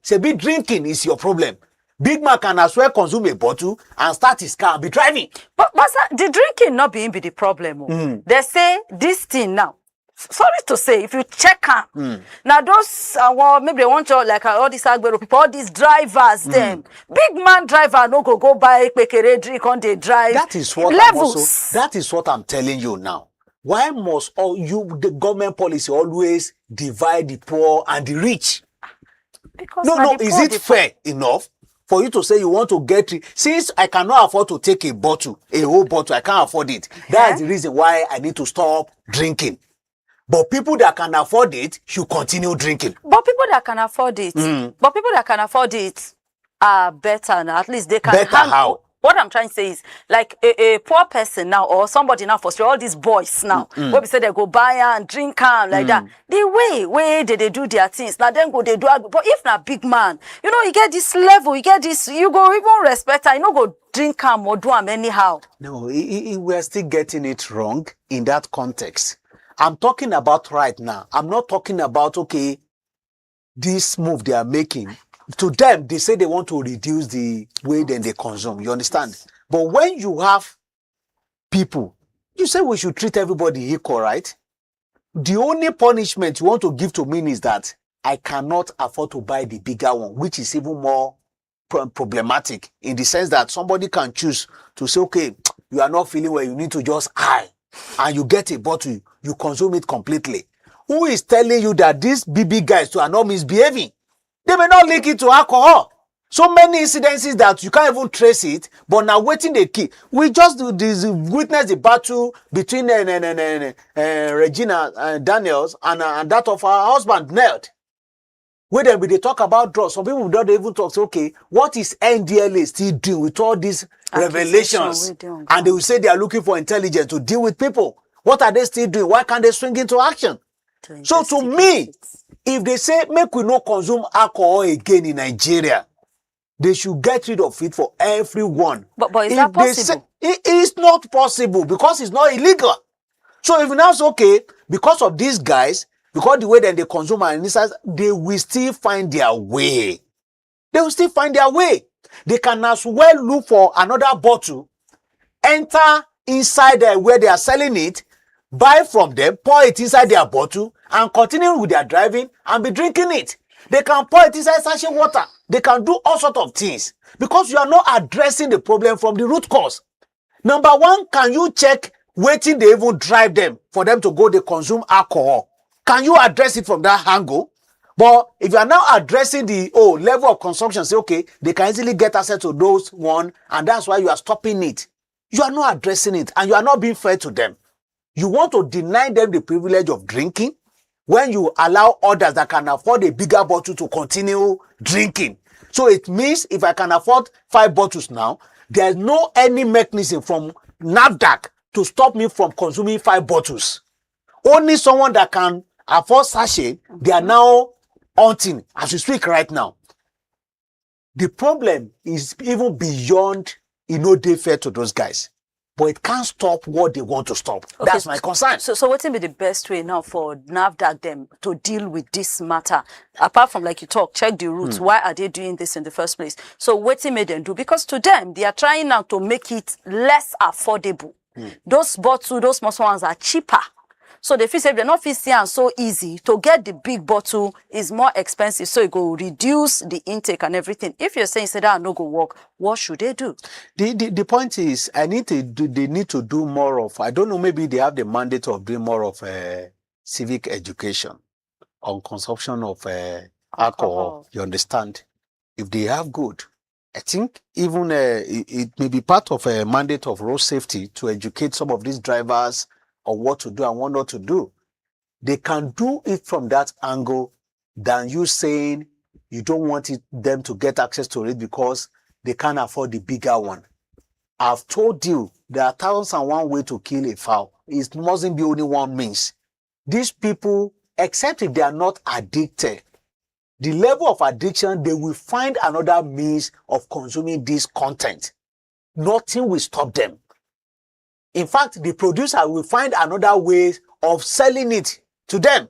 So big drinking is your problem. Big man can as well consume a bottle and start his car and be driving. But sir, the drinking not being be the problem. They say this thing now. Sorry to say, if you check them, now those maybe they want to like all these Agbero people, all these drivers, them big man driver no go buy pekere drink on the drive. That is what levels. that is what I'm telling you now. Why must the government policy always divide the poor and the rich? Because No, is it fair enough for you to say you want to get it? Since I cannot afford to take a whole bottle, I can't afford it. That's the reason why I need to stop drinking. But people that can afford it should continue drinking. But people that can afford it, are better now. At least they can. Better how? What I'm trying to say is, like a poor person now, or somebody now, for all these boys now, where we say they go buy and drink and like that. The way they do their things, now then go they do. But if not big man, you get this level, you get this, you go even respect her, go drink am or do am anyhow. No, we're still getting it wrong in that context. I'm talking about right now. I'm not talking about, okay, this move they are making. To them, they say they want to reduce the way then they consume. You understand? But when you have people, you say we should treat everybody equal, right? The only punishment you want to give to me is that I cannot afford to buy the bigger one, which is even more problematic in the sense that somebody can choose to say, okay, you are not feeling well, you need to just and you get a bottle, you consume it completely. Who is telling you that these BB guys are not misbehaving? They may not link it to alcohol. So many incidences that you can't even trace it, but now waiting the key. We just witness the battle between Regina Daniels and that of her husband, Ned. Where they talk about drugs, some people don't even talk. So, okay, what is NDLA still doing with all these revelations? And they will say they are looking for intelligence to deal with people. What are they still doing? Why can't they swing into action? So to me, if they say make we not consume alcohol again in Nigeria, they should get rid of it for everyone. But is that possible? It is not possible because it's not illegal. So if now it's okay, because of these guys, because the way that they consume and they will still find their way. They will still find their way. They can as well look for another bottle, enter inside there where they are selling it, buy from them, pour it inside their bottle, and continue with their driving and be drinking it. They can pour it inside sachet water. They can do all sorts of things because you are not addressing the problem from the root cause. Number one, can you check waiting they even drive them for them to go they consume alcohol? Can you address it from that angle? But if you are now addressing the level of consumption, say, okay, they can easily get access to those one, and that's why you are stopping it. You are not addressing it, and you are not being fair to them. You want to deny them the privilege of drinking when you allow others that can afford a bigger bottle to continue drinking. So it means if I can afford 5 bottles now, there's no any mechanism from NAFDAC to stop me from consuming 5 bottles. Only someone that can afford sachet, they are now hunting as we speak right now. The problem is even beyond, they fair to those guys. But it can't stop what they want to stop. Okay, that's my concern. So what will be the best way now for NAFDAC them to deal with this matter? Apart from, like you talk, check the roots. Why are they doing this in the first place? So what made them do? Because to them, they are trying now to make it less affordable. Those bottles, those small ones are cheaper. So they feel say they're not feasible and so easy to get the big bottle is more expensive. So it will reduce the intake and everything. If you're saying that no go work, what should they do? The point is, they need to do more of, I don't know, maybe they have the mandate of doing more of civic education on consumption of alcohol. You understand? If they have good, I think even it may be part of a mandate of road safety to educate some of these drivers on what to do and what not to do. They can do it from that angle than you saying you don't want them to get access to it because they can't afford the bigger one. I've told you there are 1,001 ways to kill a fowl. It mustn't be only one means. these people, except if they are not addicted, the level of addiction, they will find another means of consuming this content. Nothing will stop them. In fact, the producer will find another way of selling it to them.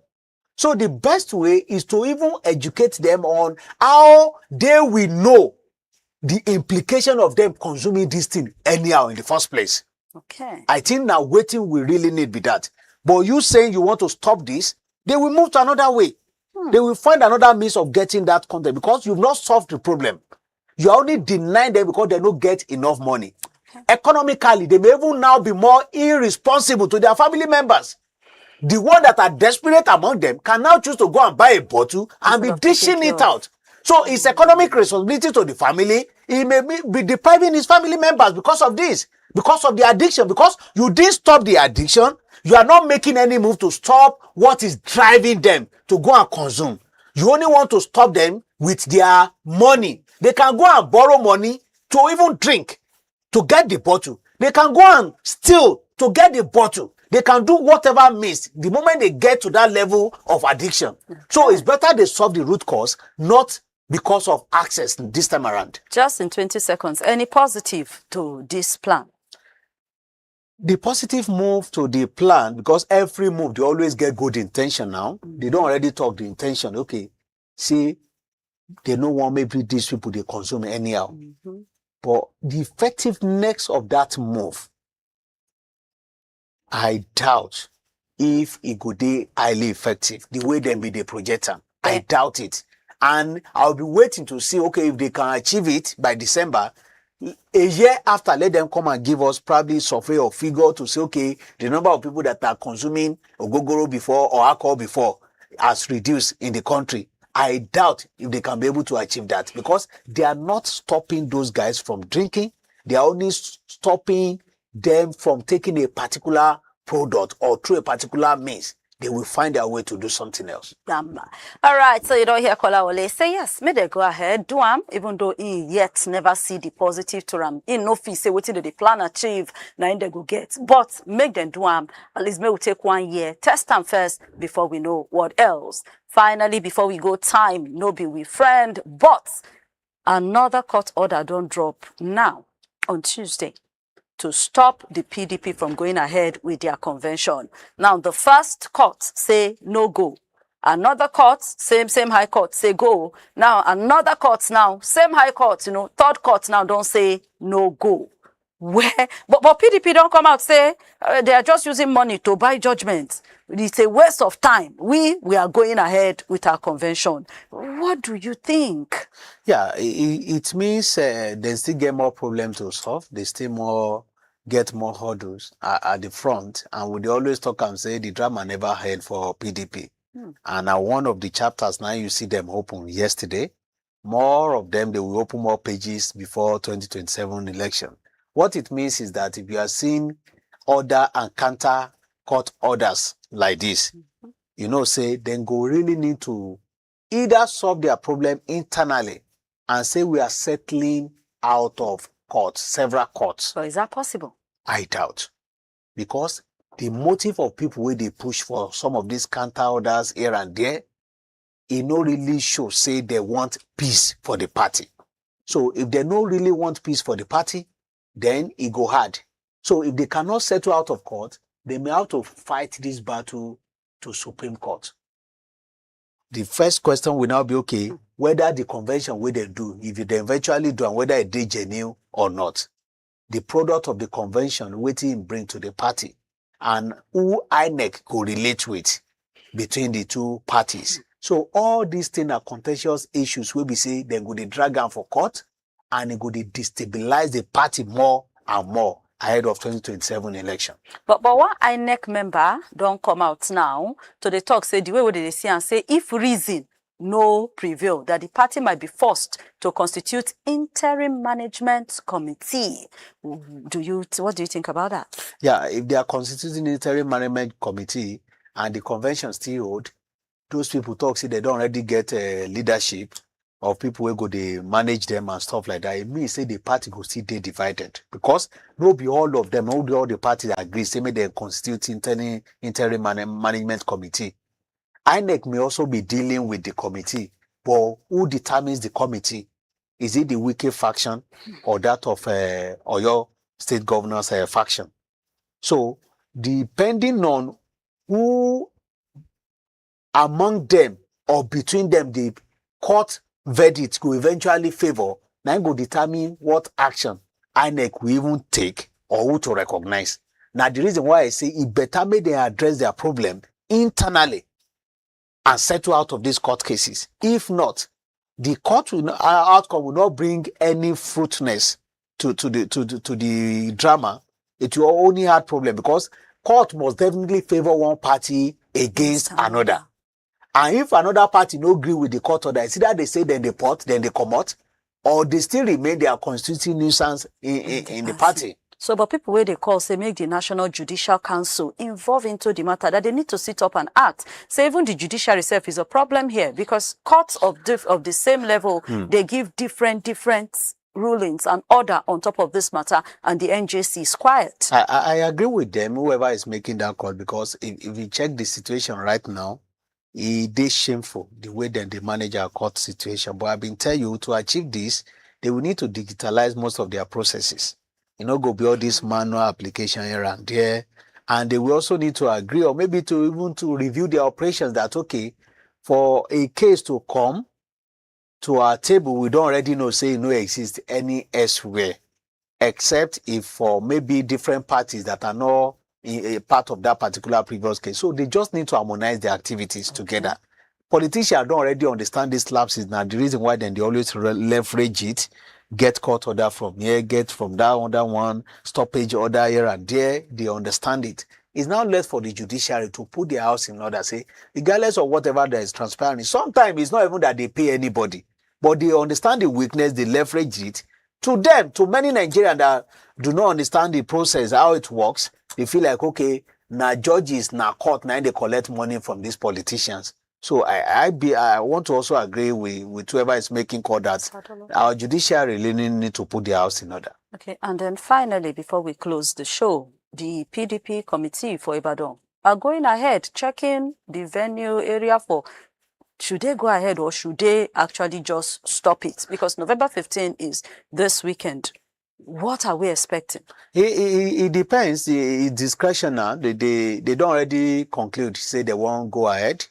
So the best way is to even educate them on how they will know the implication of them consuming this thing anyhow in the first place. Okay. I think now waiting we really need be that. But you saying you want to stop this, they will move to another way. They will find another means of getting that content because you've not solved the problem. You are only denying them because they don't get enough money. Okay. Economically, they may even now be more irresponsible to their family members. The ones that are desperate among them can now choose to go and buy a bottle and be dishing it out. So it's economic responsibility to the family. He may be depriving his family members because of this, because of the addiction, because you didn't stop the addiction. You are not making any move to stop what is driving them to go and consume. You only want to stop them with their money. They can go and borrow money to even drink, to get the bottle. They can go and steal to get the bottle. They can do whatever means the moment they get to that level of addiction. So it's better they solve the root cause, not because of access this time around. Just in 20 seconds, any positive to this plan? The positive move to the plan, because every move, they always get good intention now. They don't already talk the intention. Okay, see, they don't want maybe these people, they consume anyhow. But the effectiveness of that move, I doubt if it could be highly effective, the way they be the projector. I doubt it. And I'll be waiting to see, okay, if they can achieve it by December, a year after, let them come and give us probably survey or figure to say, okay, the number of people that are consuming ogogoro before or alcohol before has reduced in the country. I doubt if they can be able to achieve that because they are not stopping those guys from drinking. They are only stopping them from taking a particular product or through a particular means. They will find their way to do something else. All right, so you don't hear Kola Wole say yes, may they go ahead, do am, even though he yet never see the positive to am. In no fee say what did the plan achieve, now they go get. But make them do am, at least may we take 1 year, test them first before we know what else. Finally, before we go time, no be we friend, but another court order don't drop now on Tuesday to stop the PDP from going ahead with their convention. Now, the first court say no go. Another court, same high court, say go. Now, another court now, same high court, third court now don't say no go. Where? But PDP don't come out say they are just using money to buy judgment. It's a waste of time. We are going ahead with our convention. What do you think? Yeah, it means they still get more problems to solve. They still get more hurdles at the front, and we always talk and say the drama never end for PDP. And one of the chapters now you see them open yesterday. More of them, they will open more pages before 2027 election. What it means is that if you are seeing order and counter court orders like this, say then go really need to either solve their problem internally and say we are settling out of courts, several courts. So is that possible? I doubt. Because the motive of people where they push for some of these counter orders here and there, it no really show say they want peace for the party. So if they no really want peace for the party, then it go hard. So if they cannot settle out of court, they may have to fight this battle to Supreme Court. The first question will now be, okay, whether the convention will they do, if they eventually do, and whether it is genuine or not. The product of the convention, what it bring to the party, and who INEC could relate with between the two parties. So all these things are contentious issues where we say they go to drag them for court, and it go to destabilize the party more and more ahead of 2027 election. But one INEC member don't come out now to the talk, say the way what they see and say if reason no prevail, that the party might be forced to constitute interim management committee. What do you think about that? Yeah, if they are constituting interim management committee and the convention still hold, those people talk, say they don't already get leadership, of people who go they manage them and stuff like that, it means say the party go still dey divided because no be all of them, no be all the parties agree, say may they constitute interim management committee. INEC may also be dealing with the committee, but who determines the committee? Is it the Wike faction or that of Oyo State Governor's faction? So depending on who among them or between them the court verdict will eventually favor, now go determine what action INEC will even take or who to recognize. Now the reason why I say it better may they address their problem internally and settle out of these court cases. If not, the court outcome will not bring any fruitfulness to the drama. It will only add problem because court must definitely favor one party against another. And if another party no agree with the court order, it's either they say then they port, then they come out, or they still remain their constituting nuisance in the party. So, but people where they call say make the National Judicial Council involve into the matter, that they need to sit up and act. So even the judiciary itself is a problem here because courts of the same level, they give different rulings and order on top of this matter, and the NJC is quiet. I agree with them, whoever is making that call, because if you check the situation right now, it is shameful the way that they manage our court situation. But I've been telling you, to achieve this, they will need to digitalize most of their processes. Go be all this manual application here and there. And they will also need to agree or maybe to review their operations that, okay, for a case to come to our table, we don't already know, say, no exist any elsewhere, except if for maybe different parties that are not a part of that particular previous case. So they just need to harmonize their activities together. Politicians don't already understand these lapses. Now, the reason why then they always leverage it, get court order from here, get from that other one, stoppage order here and there, they understand it. It's now left for the judiciary to put their house in order, say, regardless of whatever that is transparent. Sometimes it's not even that they pay anybody, but they understand the weakness, they leverage it. To them, to many Nigerians that do not understand the process, how it works, they feel like, okay, now judges, now court, now they collect money from these politicians. So I want to also agree with whoever is making call that our judiciary really need to put their house in order. Okay, and then finally, before we close the show, the PDP committee for Ibadan are going ahead, checking the venue area for, should they go ahead or should they actually just stop it? Because November 15 is this weekend. What are we expecting? It depends. It's discretionary. They don't already conclude, say they won't go ahead.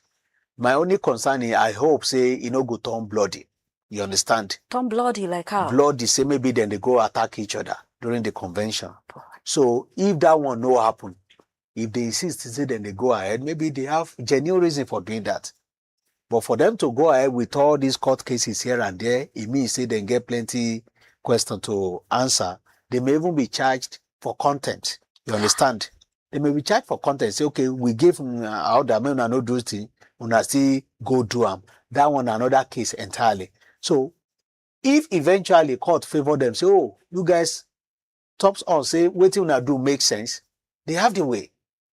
My only concern is I hope, say, go turn bloody. You understand? Turn bloody like how? Bloody, say maybe then they go attack each other during the convention. So if that one no happen, if they insist to say then they go ahead, maybe they have genuine reason for doing that. But for them to go ahead with all these court cases here and there, it means say they get plenty questions to answer. They may even be charged for contempt. You understand? They may be charged for contempt. Say, okay, we give out that man no do thing. Una still go do them. That one another case entirely. So if eventually court favor them, say, oh, you guys tops on, say, waiting una do make sense, they have the way.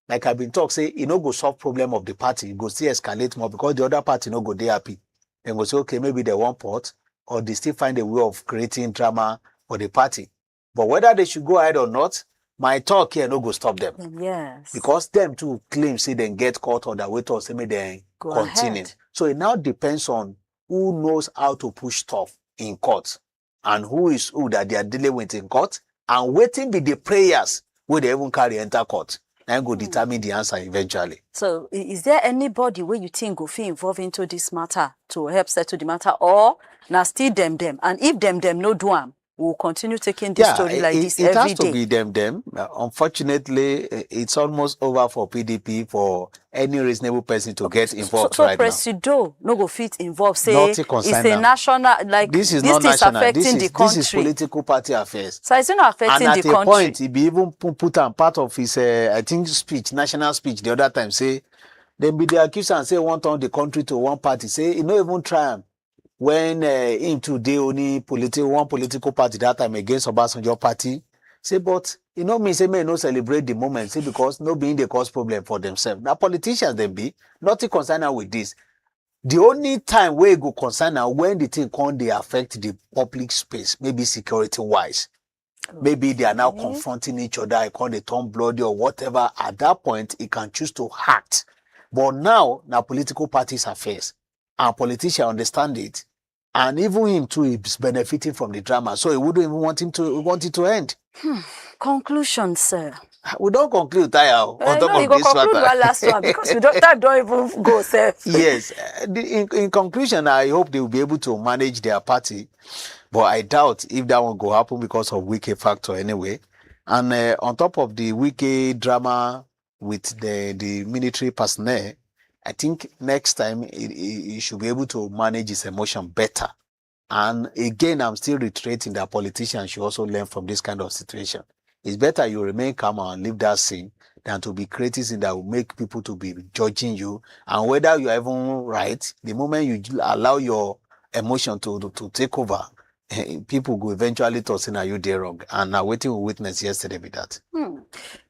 Like I've been talk, say, go solve problem of the party, it go still escalate more because the other party go they happy. Then go say, okay, maybe they want port, or they still find a way of creating drama for the party. But whether they should go ahead or not, my talk here no go stop them. Yes. Because them too claim, say, then get caught or that wait or say, may they continue. Ahead. So it now depends on who knows how to push stuff in court and who is who that they are dealing with in court and waiting be the prayers where they even carry enter court and go determine the answer eventually. So is there anybody where you think go feel involved into this matter to help settle the matter, or now still them? And if them no do am, we'll continue taking this story like this every day. It has to be them. Unfortunately, it's almost over for PDP for any reasonable person to get involved right now. So Presido no go fit involved. Say it's a national, like this is not national. Affecting the country. This is political party affairs. So it's not affecting the country. And at a point, he be even put on part of his, I think, speech, national speech the other time. Say then be the accused and say want turn the country to one party. Say he no even try him. When him today only one political party that time against Obasanjo party, say, but me say may no celebrate the moment, say, because no being the cause problem for themselves. Now politicians they be nothing concerned with this. The only time where it go concern now when the thing can they affect the public space, maybe security wise. Maybe they are now confronting each other, I call they turn bloody or whatever. At that point, it can choose to act. But now political parties affairs. And politicians understand it. And even him too is benefiting from the drama. So he wouldn't even want it to end. Conclusion, sir. We don't conclude, Taya, on top you of go this conclude matter. one last one because that don't even go, sir. Yes. In conclusion, I hope they will be able to manage their party. But I doubt if that one go happen because of Wike factor anyway. And on top of the Wike drama with the military personnel, I think next time he should be able to manage his emotion better. And again, I'm still reiterating that politicians should also learn from this kind of situation. It's better you remain calm and leave that scene than to be creating things that will make people to be judging you. And whether you're even right, the moment you allow your emotion to take over, people go eventually tossing are you there wrong. And now waiting we witnessed yesterday with that.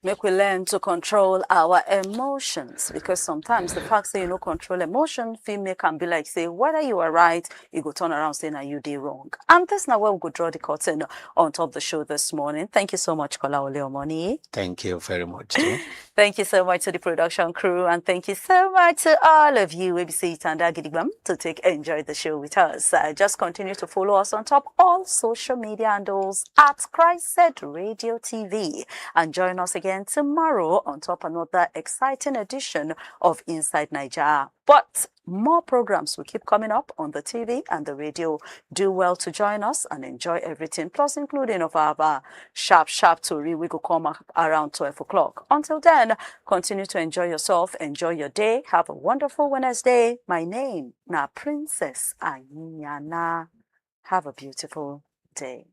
Make we learn to control our emotions, because sometimes the fact that you no control emotion, female can be like, say, whether you are right, you go turn around saying, are you did wrong? And that's now where we go draw the curtain on top of the show this morning. Thank you so much, Kola Oleomoni. Thank you very much, too. Thank you so much to the production crew, and thank you so much to all of you, ABC Tanda Gidigbam, to enjoy the show with us. Just continue to follow us on top all social media handles at CHRICED Radio TV, and join us again tomorrow on top another exciting edition of Inside Naija. But more programs will keep coming up on the TV and the radio. Do well to join us and enjoy everything, plus including of our Sharp Tori. We will come around 12 o'clock. Until then, continue to enjoy yourself, enjoy your day. Have a wonderful Wednesday. My name na Princess Anyana. Have a beautiful day.